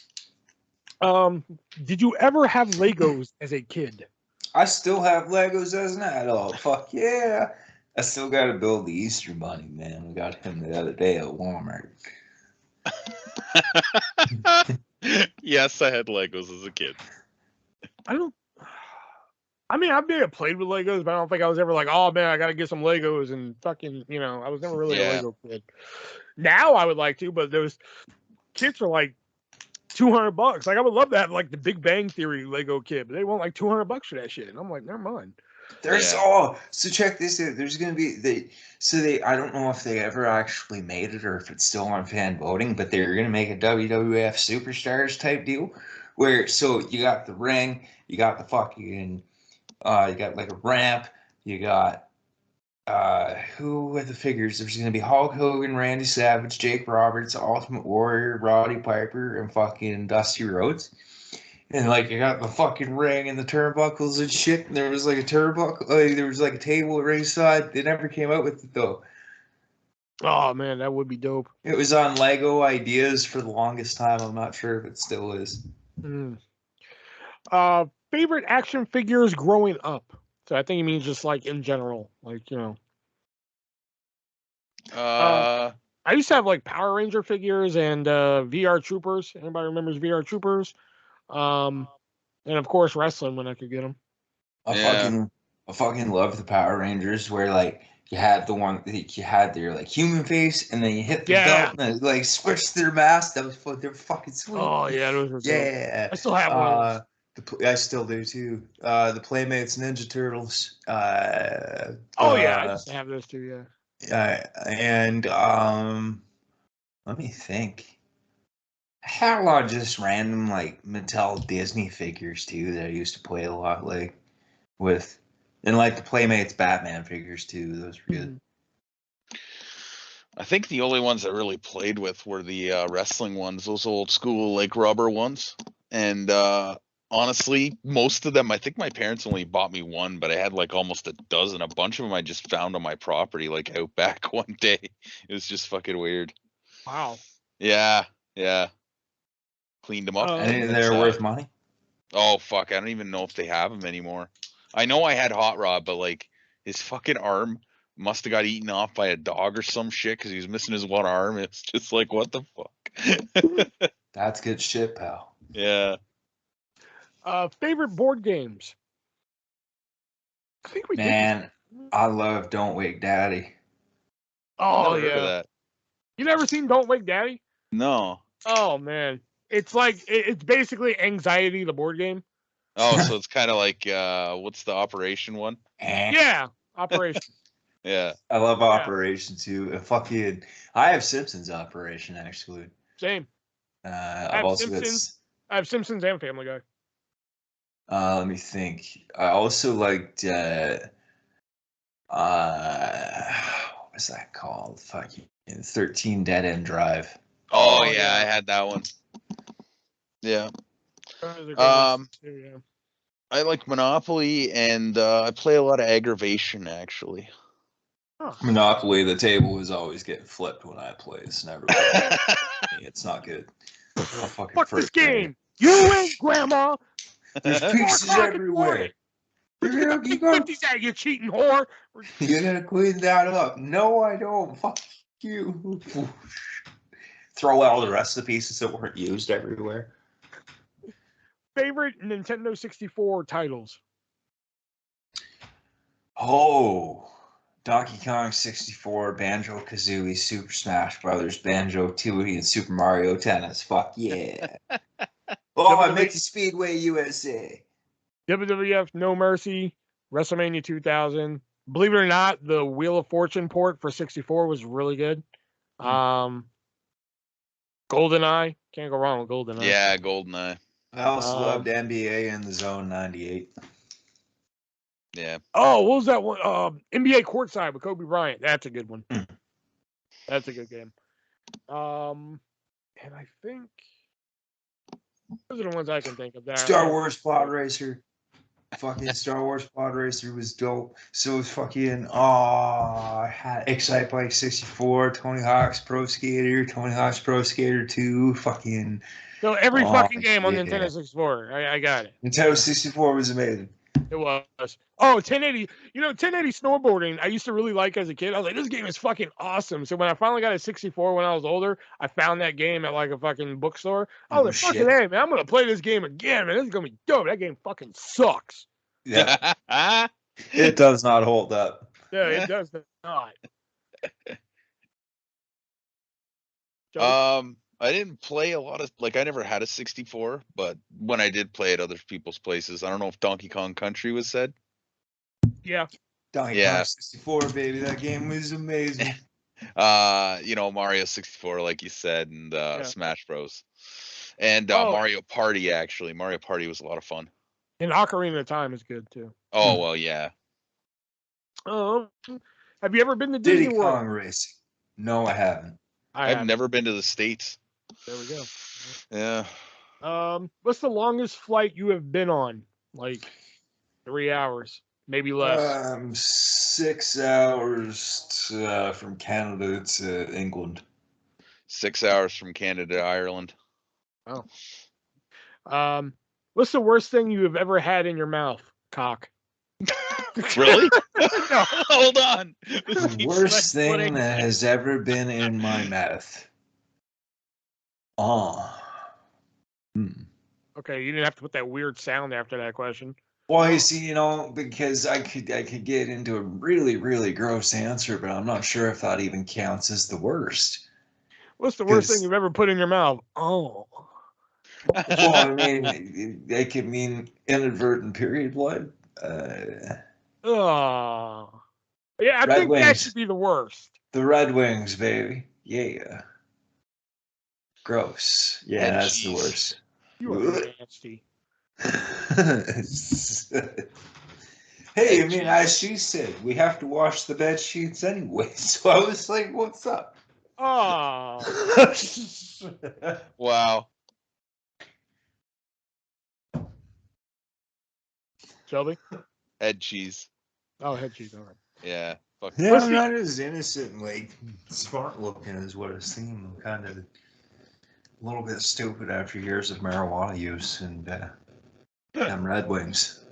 Did you ever have Legos as a kid? I still have Legos as an adult. Fuck yeah. I still got to build the Easter Bunny, man. We got him the other day at Walmart. Yes, I had Legos as a kid. I may have played with Legos, but I don't think I was ever like, oh man, I got to get some Legos and fucking, I was never really a Lego kid. Now I would like to, but those kits are like $200. Like, I would love to have like the Big Bang Theory Lego kit, but they want like $200 for that shit. And I'm like, never mind. So check this out. There's gonna be I don't know if they ever actually made it or if it's still on fan voting, but they're gonna make a WWF Superstars type deal where you got the ring, you got the fucking you got like a ramp, you got who are the figures? There's gonna be Hulk Hogan, Randy Savage, Jake Roberts, Ultimate Warrior, Roddy Piper, and fucking Dusty Rhodes. And like you got the fucking ring and the turnbuckles and shit, and there was like a turnbuckle, there was like a table at ringside. They never came out with it though. Oh man, that would be dope. It was on Lego Ideas for the longest time. I'm not sure if it still is. Favorite action figures growing up. So I think he means just like in general, like, you know. I used to have like Power Ranger figures and VR Troopers. Anybody remembers VR Troopers? And of course wrestling when I could get them. I fucking love the Power Rangers where like you had the one that you had their like human face and then you hit the belt and it, like switched their mask. That was they're fucking sweet. Oh yeah, those were yeah. I still have one of those. I still do too. The Playmates Ninja Turtles. I used to have those too. Yeah. And let me think. I had a lot of just random like Mattel Disney figures too that I used to play a lot like with, and like the Playmates Batman figures too. Those were good. I think the only ones I really played with were the wrestling ones, those old school like rubber ones. And honestly, most of them, I think my parents only bought me one, but I had like almost a dozen. A bunch of them I just found on my property, like out back one day. It was just fucking weird. Wow. Yeah. Cleaned them up. And they're worth money? Oh, fuck. I don't even know if they have them anymore. I know I had Hot Rod, but like his fucking arm must have got eaten off by a dog or some shit because he was missing his one arm. It's just like, what the fuck? That's good shit, pal. Yeah. Favorite board games? I think we did. I love Don't Wake Daddy. Oh, yeah. That. You never seen Don't Wake Daddy? No. Oh, man. It's like, it's basically Anxiety, the board game. Oh, so it's kind of like, what's the Operation one? Yeah, Operation. Yeah. I love Operation too. I have Simpsons Operation actually. Same. I have Simpsons and Family Guy. Let me think. I also liked what was that called? Fucking 13 Dead End Drive. Oh yeah, I had that one. Yeah. I like Monopoly and I play a lot of Aggravation actually. Huh. Monopoly, the table is always getting flipped when I play. It's never it's not good. Fuck this game. You win, Grandma. There's pieces everywhere. You're gonna get 50s out, you cheating whore. You're gonna clean that up. No, I don't. Fuck you. Throw out all the rest of the pieces that weren't used everywhere. Favorite Nintendo 64 titles? Oh, Donkey Kong 64, Banjo-Kazooie, Super Smash Brothers, Banjo-Tooie, and Super Mario Tennis. Fuck yeah. Mickey Speedway USA. WWF No Mercy, WrestleMania 2000. Believe it or not, the Wheel of Fortune port for 64 was really good. GoldenEye. Can't go wrong with GoldenEye. Yeah, GoldenEye. I also loved NBA in the Zone 98. Yeah. Oh, what was that one? NBA Courtside with Kobe Bryant. That's a good one. That's a good game. And I think those are the ones I can think of. Star Wars Pod Racer. Fucking Star Wars Pod Racer was dope. So was fucking I had Excite Bike 64, Tony Hawk's Pro Skater, Tony Hawk's Pro Skater 2, fucking. So every fucking game on Nintendo 64. I got it. Nintendo 64 was amazing. It was. Oh, 1080. 1080 snowboarding, I used to really like as a kid. I was like, this game is fucking awesome. So when I finally got a 64 when I was older, I found that game at like a fucking bookstore. I was like, fucking hey, man, I'm going to play this game again, man. This is going to be dope. That game fucking sucks. Yeah. It does not hold up. Yeah, it does not. I didn't play a lot of, I never had a 64, but when I did play at other people's places, I don't know if Donkey Kong Country was said. Yeah. Donkey Kong 64, baby. That game was amazing. Mario 64, like you said, and Smash Bros. And Mario Party, actually. Mario Party was a lot of fun. And Ocarina of Time is good, too. Oh, well, yeah. Have you ever been to Disney World? Kong Racing. No, I haven't. I've never been to the States. There we go. Yeah. What's the longest flight you have been on? Like 3 hours, maybe less. 6 hours from Canada to England. 6 hours from Canada to Ireland. Oh. What's the worst thing you have ever had in your mouth? Cock. Really? No. Hold on. The worst thing that has ever been in my mouth. Oh. Okay, you didn't have to put that weird sound after that question. Well, you see, because I could get into a really, really gross answer, but I'm not sure if that even counts as the worst. What's the worst thing you've ever put in your mouth? Oh. Well, I mean, it could mean inadvertent period blood. Oh. Yeah, I Red think that Wings. should be the worst. The Red Wings, baby. Yeah. Gross. Yeah, Head that's cheese. the worst. You are nasty. Hey, I mean, as she said, we have to wash the bed sheets anyway. So I was like, what's up? Oh. Wow. Shelby? Head cheese. Oh, head cheese. All right. Yeah. Fuck. Yeah, I'm not as innocent and like smart looking as what I seem. I'm kind of a little bit stupid after years of marijuana use and them Red Wings.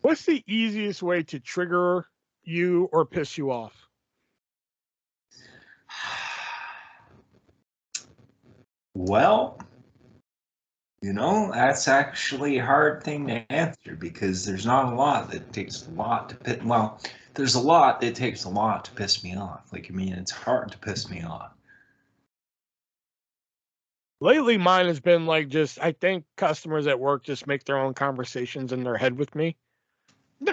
What's the easiest way to trigger you or piss you off? Well, that's actually a hard thing to answer because there's not a lot that takes a lot to piss. Well, there's a lot that takes a lot to piss me off. Like, I mean, it's hard to piss me off. Lately, mine has been like I think customers at work just make their own conversations in their head with me.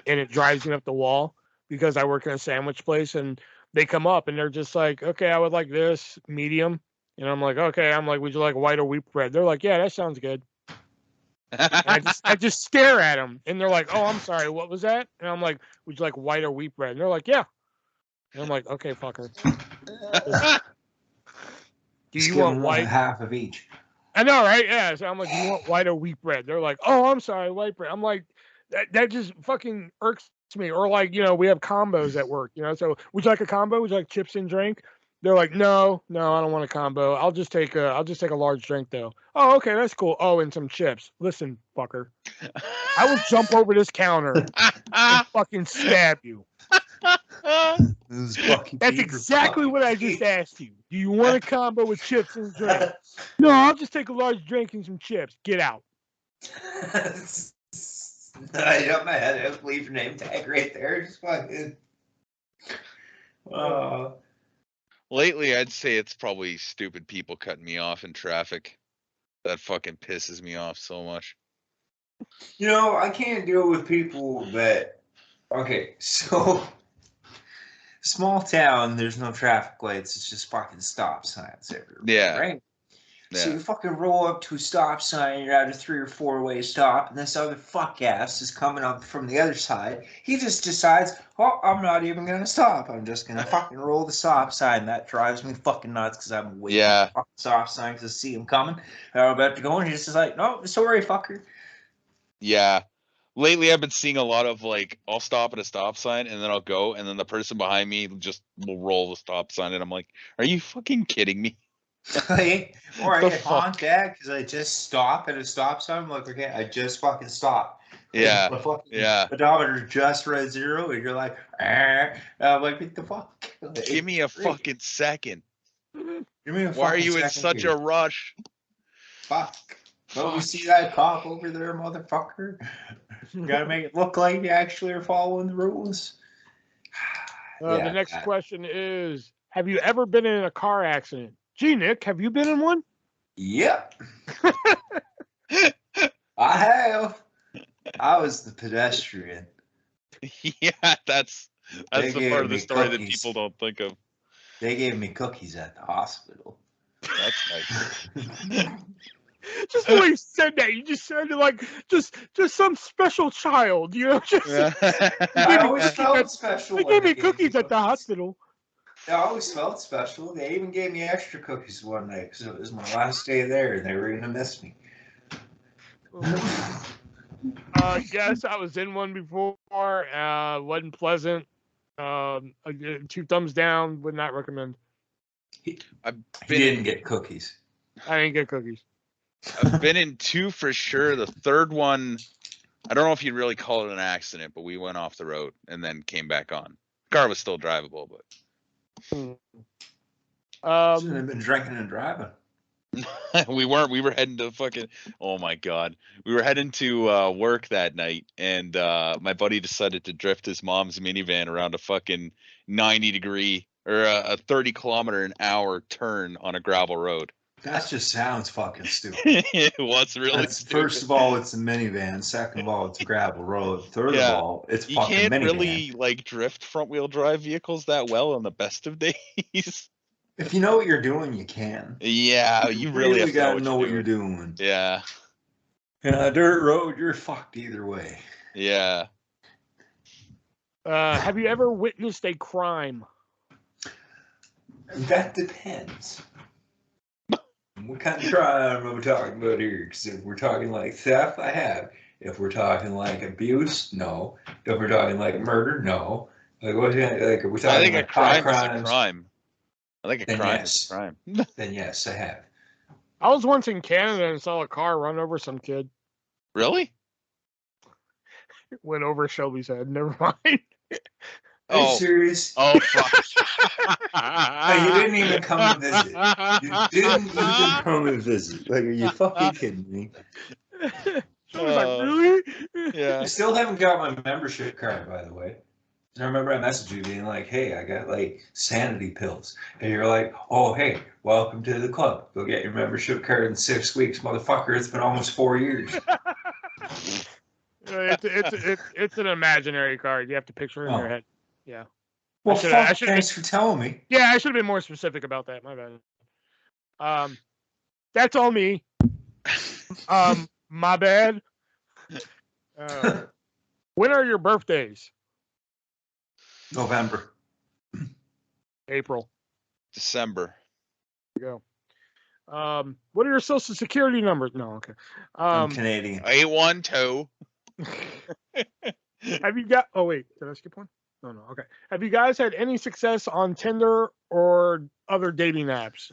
And it drives me up the wall because I work in a sandwich place and they come up and they're just like, okay, I would like this medium. And I'm like, okay, would you like white or wheat bread? They're like, yeah, that sounds good. And I just stare at them and they're like, oh, I'm sorry, what was that? And I'm like, would you like white or wheat bread? And they're like, yeah. And I'm like, okay, fucker. Do you want white? Half of each. I know, right? Yeah. So I'm like, do you want white or wheat bread? They're like, oh, I'm sorry, white bread. I'm like, that just fucking irks me. Or like, we have combos at work, So would you like a combo? Would you like chips and drink? They're like, no, I don't want a combo. I'll just take a large drink though. Oh, okay, that's cool. Oh, and some chips. Listen, fucker. I will jump over this counter and fucking stab you. That's exactly what I just asked you. Do you want a combo with chips and drink? No, I'll just take a large drink and some chips. Get out. I got my head out. Leave your name tag right there. Just fucking. Lately, I'd say it's probably stupid people cutting me off in traffic. That fucking pisses me off so much. I can't deal with people that. Okay, so small town, there's no traffic lights. It's just fucking stop signs everywhere. Yeah. Right? Yeah. So you fucking roll up to a stop sign, you're at a 3 or 4 way stop, and this other fuck ass is coming up from the other side. He just decides, oh, I'm not even gonna stop. I'm just gonna fucking roll the stop sign. That drives me fucking nuts because I'm waiting for the fucking stop sign to see him coming. I'm about to go, and he's just like, no, sorry, fucker. Yeah. Lately, I've been seeing a lot of like, I'll stop at a stop sign and then I'll go, and then the person behind me just will roll the stop sign, and I'm like, are you fucking kidding me? Or I get honked at because I just stop at a stop sign. I'm like, okay, I just fucking stopped. Yeah. The fucking Yeah. odometer just read 0, and you're like, I'm like, what the fuck? Give me a fucking second. Give me a Why are you in second, such dude. a rush? Fuck. Don't you see that cop over there, motherfucker? You gotta make it look like you actually are following the rules. The next question is, have you ever been in a car accident? Gee, Nick, have you been in one? Yep. I have. I was the pedestrian. Yeah, that's the part of the story that people don't think of. They gave me cookies at the hospital. That's nice. Just the way you said that, you just sounded like just some special child, Just I always felt special. They gave me cookies at the hospital. I always felt special. They even gave me extra cookies one night because it was my last day there, and they were gonna miss me. Yes, I was in one before. Wasn't pleasant. 2 thumbs down. Would not recommend. He didn't get cookies. I didn't get cookies. I've been in 2 for sure. The third one, I don't know if you'd really call it an accident, but we went off the road and then came back on. The car was still drivable, but shouldn't have been drinking and driving. we weren't. We were heading to fucking. Oh my god, we were heading to work that night, and my buddy decided to drift his mom's minivan around a fucking 90-degree or a 30-kilometer-an-hour turn on a gravel road. That just sounds fucking stupid. It was really stupid. First of all, it's a minivan. Second of all, it's a gravel road. Third of all, it's you fucking can't minivan. really like drift front-wheel drive vehicles that well on the best of days. If you know what you're doing, you can. Yeah, you really have to gotta know what you're doing. Yeah. In a dirt road, you're fucked either way. Yeah. Have you ever witnessed a crime? That depends. What kind of crime are we talking about here? Because if we're talking like theft, I have. If we're talking like abuse, no. If we're talking like murder, no. Like what? Like are we talking? I think like a crime crimes? is a crime. I think a Then crime yes. is a crime. Then yes, I have. I was once in Canada and saw a car run over some kid. Really? It went over Shelby's head. Never mind. Are you serious? Oh, fuck. Hey, you didn't even come to visit. You didn't even come and visit. Like, are you fucking kidding me? Shelby's like, really? Yeah. I still haven't got my membership card, by the way. I remember I messaged you being like, hey, I got like sanity pills. And you're like, oh, hey, welcome to the club. Go get your membership card in 6 weeks, motherfucker. It's been almost 4 years. It's an imaginary card. You have to picture it in your head. Yeah. Well, thanks for telling me. Yeah, I should have been more specific about that. My bad. That's all me. My bad. When are your birthdays? November. April. December. There you go. What are your social security numbers? No, okay. I'm Canadian. 812. Have you got? Oh wait, did I skip one? No, okay. Have you guys had any success on Tinder or other dating apps?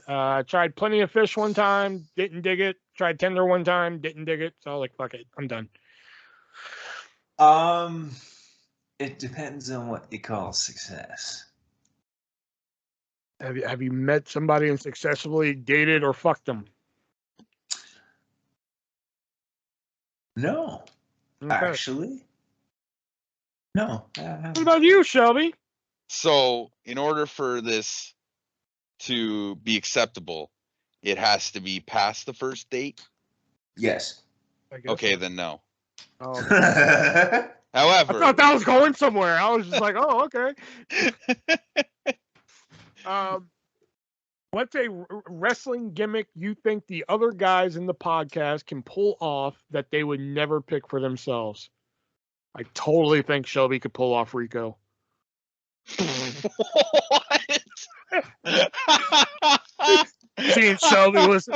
Tried Plenty of Fish one time, didn't dig it. Tried Tinder one time, didn't dig it. So like, fuck it, I'm done. It depends on what you call success. Have you met somebody and successfully dated or fucked them? No, Okay. actually, no. What about you, Shelby? So, in order for this to be acceptable, it has to be past the first date? Yes. Okay, then no. Oh, However, I thought that was going somewhere. I was just like, oh, okay. What's a wrestling gimmick you think the other guys in the podcast can pull off that they would never pick for themselves? I totally think Shelby could pull off Rico. What? Seeing Shelby with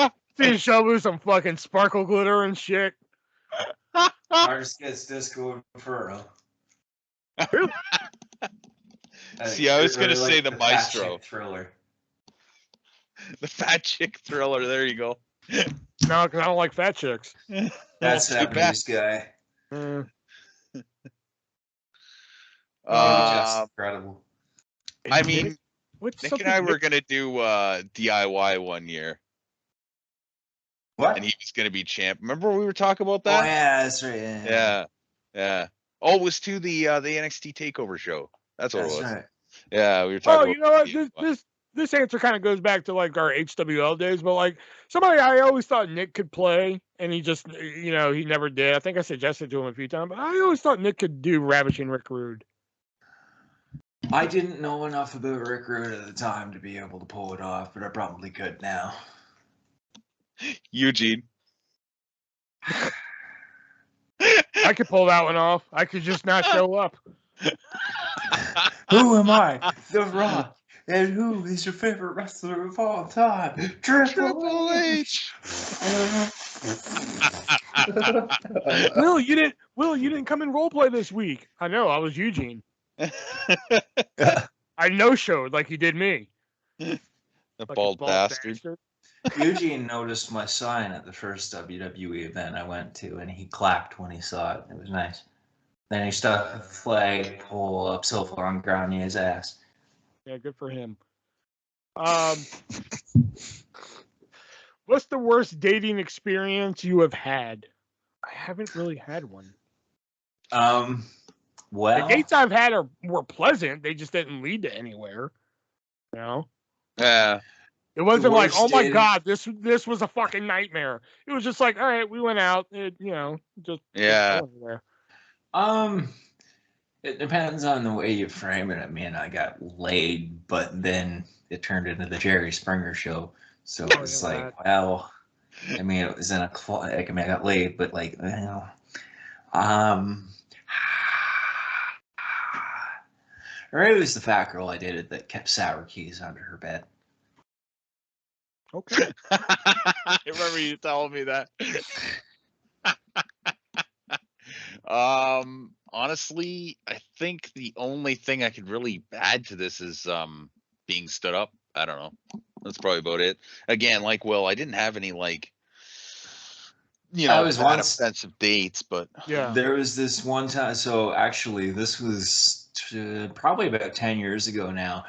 some fucking sparkle glitter and shit. Ours gets Disco Inferno. See, I was gonna say the Maestro. Thriller. The fat chick thriller. There you go. No, because I don't like fat chicks. That's too bad. this guy. Just incredible. I mean, Nick and I were gonna do DIY one year. What? And he was gonna be champ. Remember we were talking about that? Oh yeah, that's right. Yeah. Oh, it was to the NXT Takeover show. That's what it was. Right. Yeah, we were talking. Oh, you know what? This answer kind of goes back to like our HWL days, but like somebody I always thought Nick could play, and he just, he never did. I think I suggested to him a few times, but I always thought Nick could do Ravishing Rick Rude. I didn't know enough about Rick Rude at the time to be able to pull it off, but I probably could now. Eugene. I could pull that one off. I could just not show up. Who am I? The Rock. And who is your favorite wrestler of all time? Triple H. Will, you didn't come and roleplay this week. I know, I was Eugene. I no-showed like you did me. The bald bastard. Eugene noticed my sign at the first WWE event I went to, and he clapped when he saw it. It was nice. Then he stuck the flag pole up so far on Granier's ass. Yeah, good for him. What's the worst dating experience you have had? I haven't really had one. Well, the dates I've had were pleasant. They just didn't lead to anywhere. You know? Yeah. It wasn't like, oh my God, this was a fucking nightmare. It was just like, all right, we went out. It, just yeah. It depends on the way you frame it. I mean, I got laid, but then it turned into the Jerry Springer show. So it was well, I mean, it was in a like, I mean, I got laid, but like, or it was the fat girl I dated that kept sour keys under her bed. Okay. I remember you telling me that. Honestly, I think the only thing I could really add to this is being stood up. I don't know. That's probably about it. Again, like Will, I didn't have any like bad offensive dates, but yeah, there was this one time. So actually, this was probably about 10 years ago now.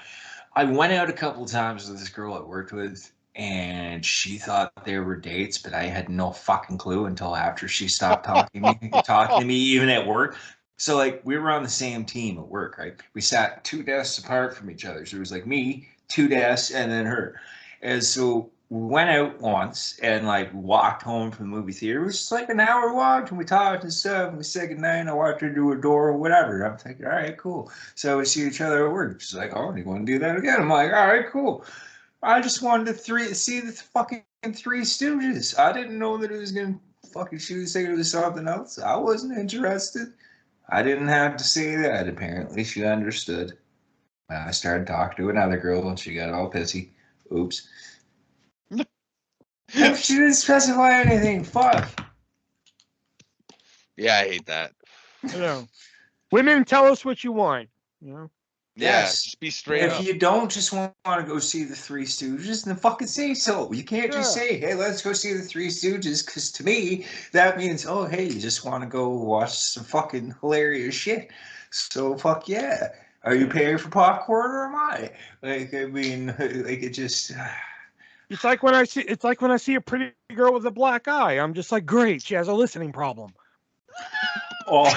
I went out a couple of times with this girl I worked with, and she thought they were dates, but I had no fucking clue until after she stopped talking to me even at work. So like we were on the same team at work, right? We sat 2 desks apart from each other. So it was like me, 2 desks, and then her. And so we went out once and like walked home from the movie theater. It was just like an hour walk, and we talked and stuff. And we said goodnight. And I walked her to a door or whatever. I'm thinking, all right, cool. So we see each other at work. She's like, oh, do you want to do that again? I'm like, all right, cool. I just wanted to see the fucking Three Stooges. I didn't know that it was gonna fucking shoot say it was something else. I wasn't interested. I didn't have to say that. Apparently, she understood. I started talking to another girl, and she got all pissy. Oops. She didn't specify anything. Fuck. Yeah, I hate that. Women, tell us what you want. Yes. Just be straight up. If you don't just want to go see the Three Stooges, then fucking say so. You can't just say, hey, let's go see the Three Stooges, because to me, that means, oh, hey, you just want to go watch some fucking hilarious shit. So, fuck yeah. Are you paying for popcorn or am I? Like, I mean, like, it just... It's like when I see a pretty girl with a black eye. I'm just like, great, she has a listening problem. Oh,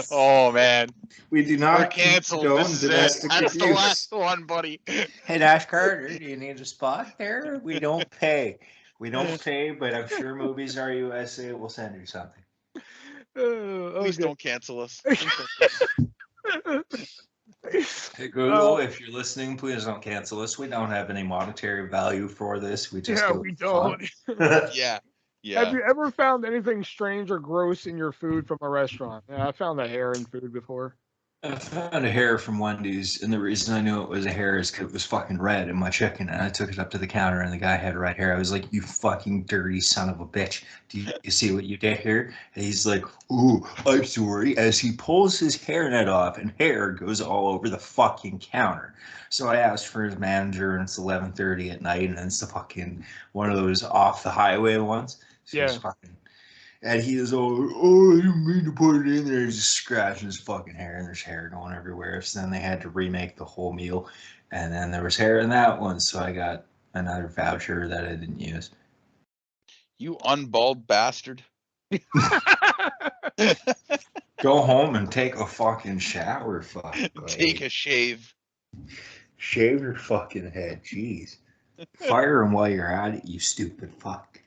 oh man. We do not. We're canceled. This is That's the last one, buddy. Hey, Dash Carter, do you need a spot there? We don't pay. We don't pay, but I'm sure Movies Are USA will send you something. Please don't cancel us. Hey, Google, if you're listening, please don't cancel us. We don't have any monetary value for this. We just we don't. Yeah. Have you ever found anything strange or gross in your food from a restaurant? Yeah, I found a hair in food before. I found a hair from Wendy's, and the reason I knew it was a hair is because it was fucking red in my chicken, and I took it up to the counter, and the guy had red hair. I was like, you fucking dirty son of a bitch. Do you see what you did here? And he's like, ooh, I'm sorry, as he pulls his hairnet off, and hair goes all over the fucking counter. So I asked for his manager, and it's 11:30 at night, and it's the fucking one of those off-the-highway ones. So yeah. And he is all, oh, I didn't mean to put it in there. He's just scratching his fucking hair, and there's hair going everywhere. So then they had to remake the whole meal. And then there was hair in that one, so I got another voucher that I didn't use. You unbald bastard. Go home and take a fucking shower, fuck. Take a shave. Shave your fucking head, jeez. Fire him while you're at it, you stupid fuck.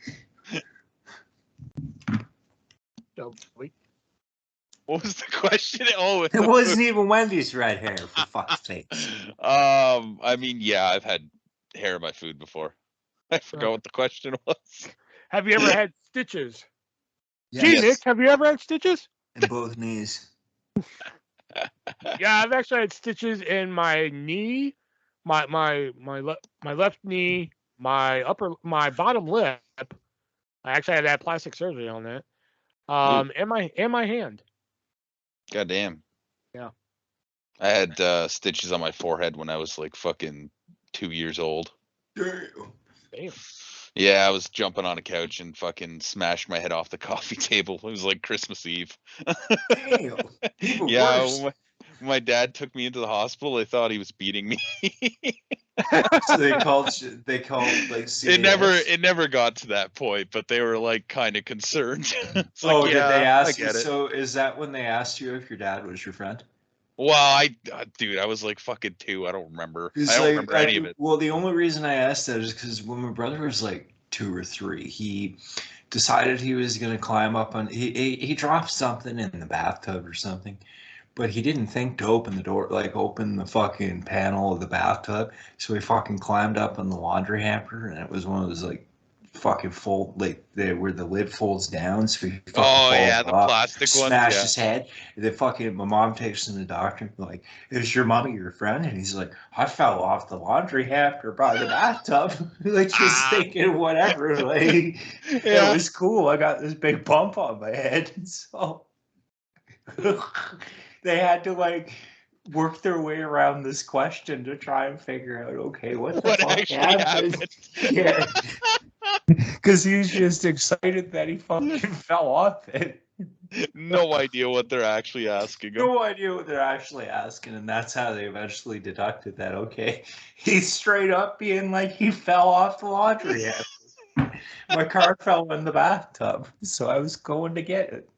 What was the question? Oh, it wasn't even Wendy's red hair, for fuck's sake. I mean, yeah, I've had hair in my food before. I forgot what the question was. Have you ever had stitches? Yes. Gee, Nick, have you ever had stitches? In both knees. Yeah, I've actually had stitches in my knee, my left knee, my bottom lip. I actually had to have plastic surgery on that. And my hand. God damn. Yeah. I had stitches on my forehead when I was like fucking 2 years old. Damn. Damn. Yeah, I was jumping on a couch and fucking smashed my head off the coffee table. It was like Christmas Eve. Damn. Even Yeah, worse. when my dad took me into the hospital, they thought he was beating me. So they called like CAS? It never got to that point, but they were like kind of concerned. It's Oh, like, did they yeah, I ask? get it. So is that when they asked you if your dad was your friend? Well, dude, I was like fucking 2. I don't remember. I don't remember any of it. Well, the only reason I asked that is because when my brother was like 2 or 3, he decided he was going to climb up on. He dropped something in the bathtub or something, but he didn't think to open the door, like open the fucking panel of the bathtub. So he fucking climbed up on the laundry hamper, and it was one of those like fucking fold, like where the lid folds down, so he fucking falls yeah, the off, plastic ones. smashed Yeah. his head. And then fucking my mom takes him to the doctor, like, "Is your mommy your friend?" And he's like, "I fell off the laundry hamper by the bathtub," like just thinking whatever, like it was cool. I got this big bump on my head, so they had to like work their way around this question to try and figure out, okay, what the fuck actually happened? Yeah. Because he's just excited that he fucking fell off it. No idea what they're actually asking him. No idea what they're actually asking, and that's how they eventually deducted that, okay, he's straight up being like he fell off the laundry hamper. My car fell in the bathtub, so I was going to get it.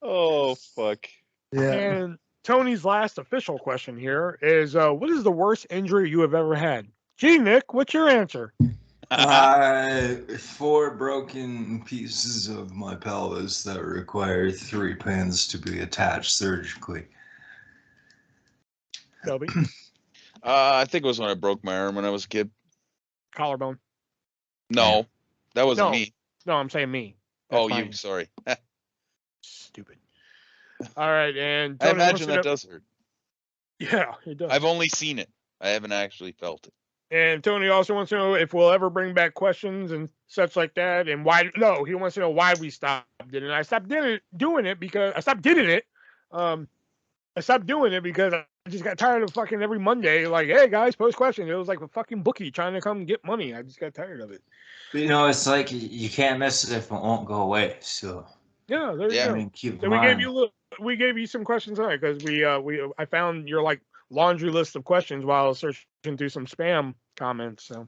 Oh, fuck. Yeah. And Tony's last official question here is, what is the worst injury you have ever had? Gee, Nick, what's your answer? 4 broken pieces of my pelvis that require 3 pins to be attached surgically. Shelby? I think it was when I broke my arm when I was a kid. Collarbone. No, that wasn't me. No, I'm saying me. That's you. Sorry. Stupid. All right, and I Tony imagine that does hurt. Yeah, it does. I've only seen it. I haven't actually felt it. And Tony also wants to know if we'll ever bring back questions and such like that, and why. No, he wants to know why we stopped it. And I stopped doing it because I stopped doing it. I stopped doing it because I just got tired of fucking every Monday, like, hey guys, post questions. It was like a fucking bookie trying to come get money. I just got tired of it. But it's like you can't miss it if it won't go away. So yeah, there you go. I mean, keep so we gave you some questions tonight because I found your like laundry list of questions while I was searching through some spam comments. So,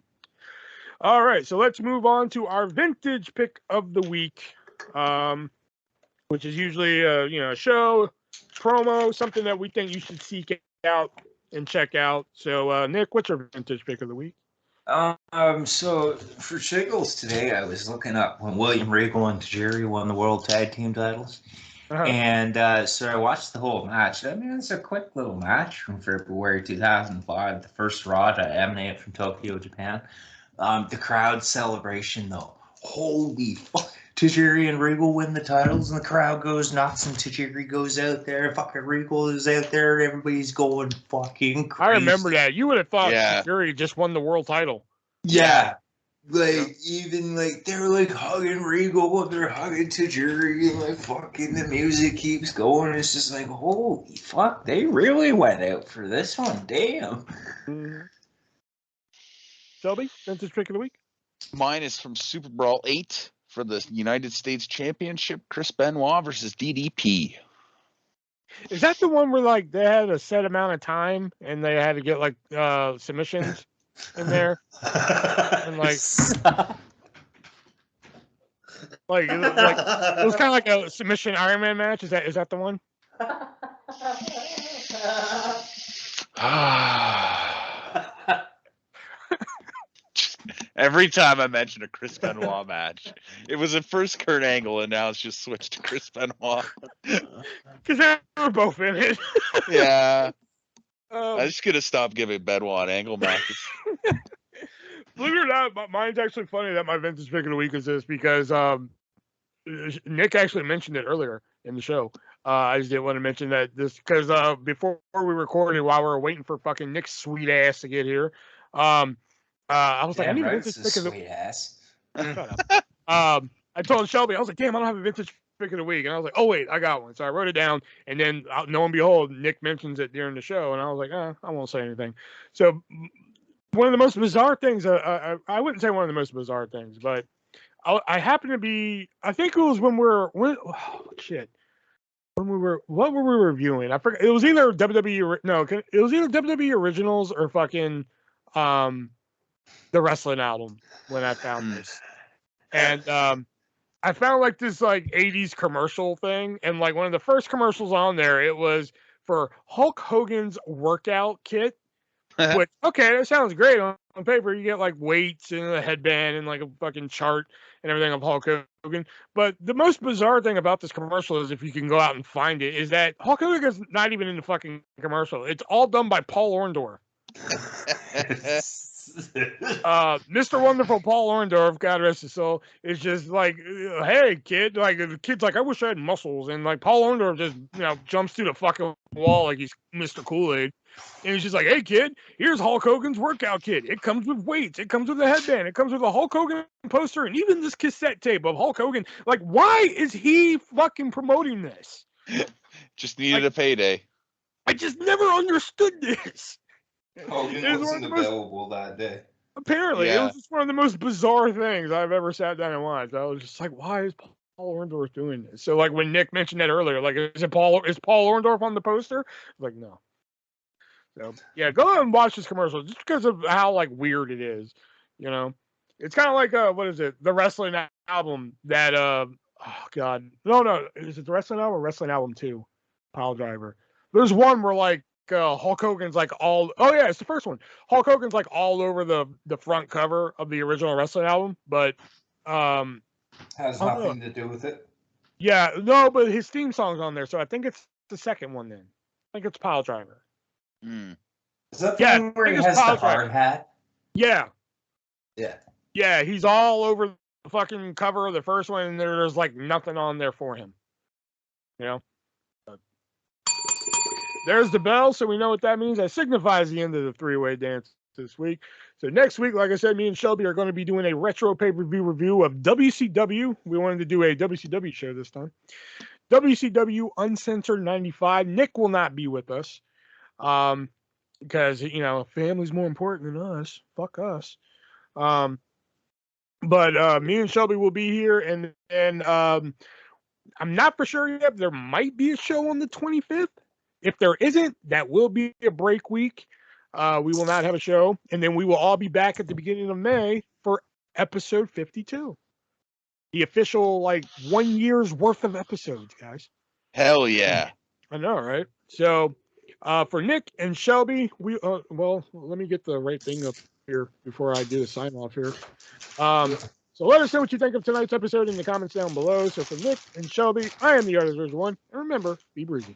all right, so let's move on to our vintage pick of the week, which is usually a show, promo, something that we think you should seek out and check out. So, Nick, what's your vintage pick of the week? So for Shiggles today, I was looking up when William Regal and Tajiri won the World Tag Team titles. And so I watched the whole match. I mean, it's a quick little match from February 2005, the first Raw to emanate from Tokyo, Japan. The crowd celebration, though. Holy fuck. Tajiri and Regal win the titles, and the crowd goes nuts, and Tajiri goes out there, fucking Regal is out there, and everybody's going fucking crazy. I remember that. You would have thought Tajiri just won the world title. Yeah. Like, even, like, they're, like, hugging Regal, and they're hugging Tajiri, and, like, fucking the music keeps going. It's just like, holy fuck, they really went out for this one. Damn. Shelby, vintage pick of the week? Mine is from Super Brawl 8 for the United States Championship, Chris Benoit versus DDP. Is that the one where, like, they had a set amount of time, and they had to get, like, submissions in there? And like it was kind of like a submission Iron Man match. Is that the one? Every time I mention a Chris Benoit match, it was at first Kurt Angle, and now it's just switched to Chris Benoit. Because they were both in it. Yeah. I'm just gonna stop giving Benoit Angle matches. Believe it or not, mine's actually funny that my vintage pick of the week is this because Nick actually mentioned it earlier in the show. I just didn't want to mention that this because before we recorded, while we were waiting for fucking Nick's sweet ass to get here, I was like, I need a vintage pick of the sweet ass. I told Shelby, I was like, damn, I don't have a vintage pick of the week, and I was like, oh wait, I got one. So I wrote it down, and then lo and behold, Nick mentions it during the show, and I was like, I won't say anything. So one of the most bizarre things. I wouldn't say one of the most bizarre things, but I happen to be. I think it was when shit. When what were we reviewing? I forgot. It was either WWE. No, it was either WWE Originals or fucking, the wrestling album when I found this, and I found like this like 80s commercial thing, and like one of the first commercials on there, it was for Hulk Hogan's workout kit. Which, okay, that sounds great on paper. You get like weights and a headband and like a fucking chart and everything of Hulk Hogan. But the most bizarre thing about this commercial is, if you can go out and find it, is that Hulk Hogan's not even in the fucking commercial. It's all done by Paul Orndorff. Mr. Wonderful Paul Orndorff, God rest his soul, is just like, hey kid, like the kid's like, I wish I had muscles, and like Paul Orndorff just jumps through the fucking wall like he's Mr. Kool-Aid, and he's just like, hey kid, here's Hulk Hogan's workout kit. It comes with weights, it comes with a headband, it comes with a Hulk Hogan poster, and even this cassette tape of Hulk Hogan. Like, why is he fucking promoting this? Just needed a payday. I just never understood this. Hogan wasn't available that day. Apparently, it was just one of the most bizarre things I've ever sat down and watched. I was just like, why is Paul Orndorff doing this? So, like, when Nick mentioned that earlier, like, is Paul Orndorff on the poster? I was like, no. So, yeah, go ahead and watch this commercial just because of how, like, weird it is. You know? It's kind of like, what is it? The wrestling album that, oh, God. No. Is it the wrestling album or Wrestling Album 2? Pile Driver. There's one where, like, Hulk Hogan's like it's the first one. Hulk Hogan's like all over the front cover of the original wrestling album, but has nothing to do with it. Yeah, no, but his theme song's on there, so I think it's the second one. Then I think it's Pile Driver. Is that the one where he has the hard hat? Yeah. Yeah, he's all over the fucking cover of the first one, and there's like nothing on there for him. You know. There's the bell, so we know what that means. That signifies the end of the three-way dance this week. So next week, like I said, me and Shelby are going to be doing a retro pay-per-view review of WCW. We wanted to do a WCW show this time. WCW Uncensored 95. Nick will not be with us because, family's more important than us. Fuck us. But me and Shelby will be here, and I'm not for sure yet. There might be a show on the 25th. If there isn't, that will be a break week. We will not have a show. And then we will all be back at the beginning of May for episode 52. The official, 1 year's worth of episodes, guys. Hell yeah. I know, right? So, for Nick and Shelby, let me get the right thing up here before I do the sign off here. So let us know what you think of tonight's episode in the comments down below. So for Nick and Shelby, I am the Artist Version 1. And remember, be breezy.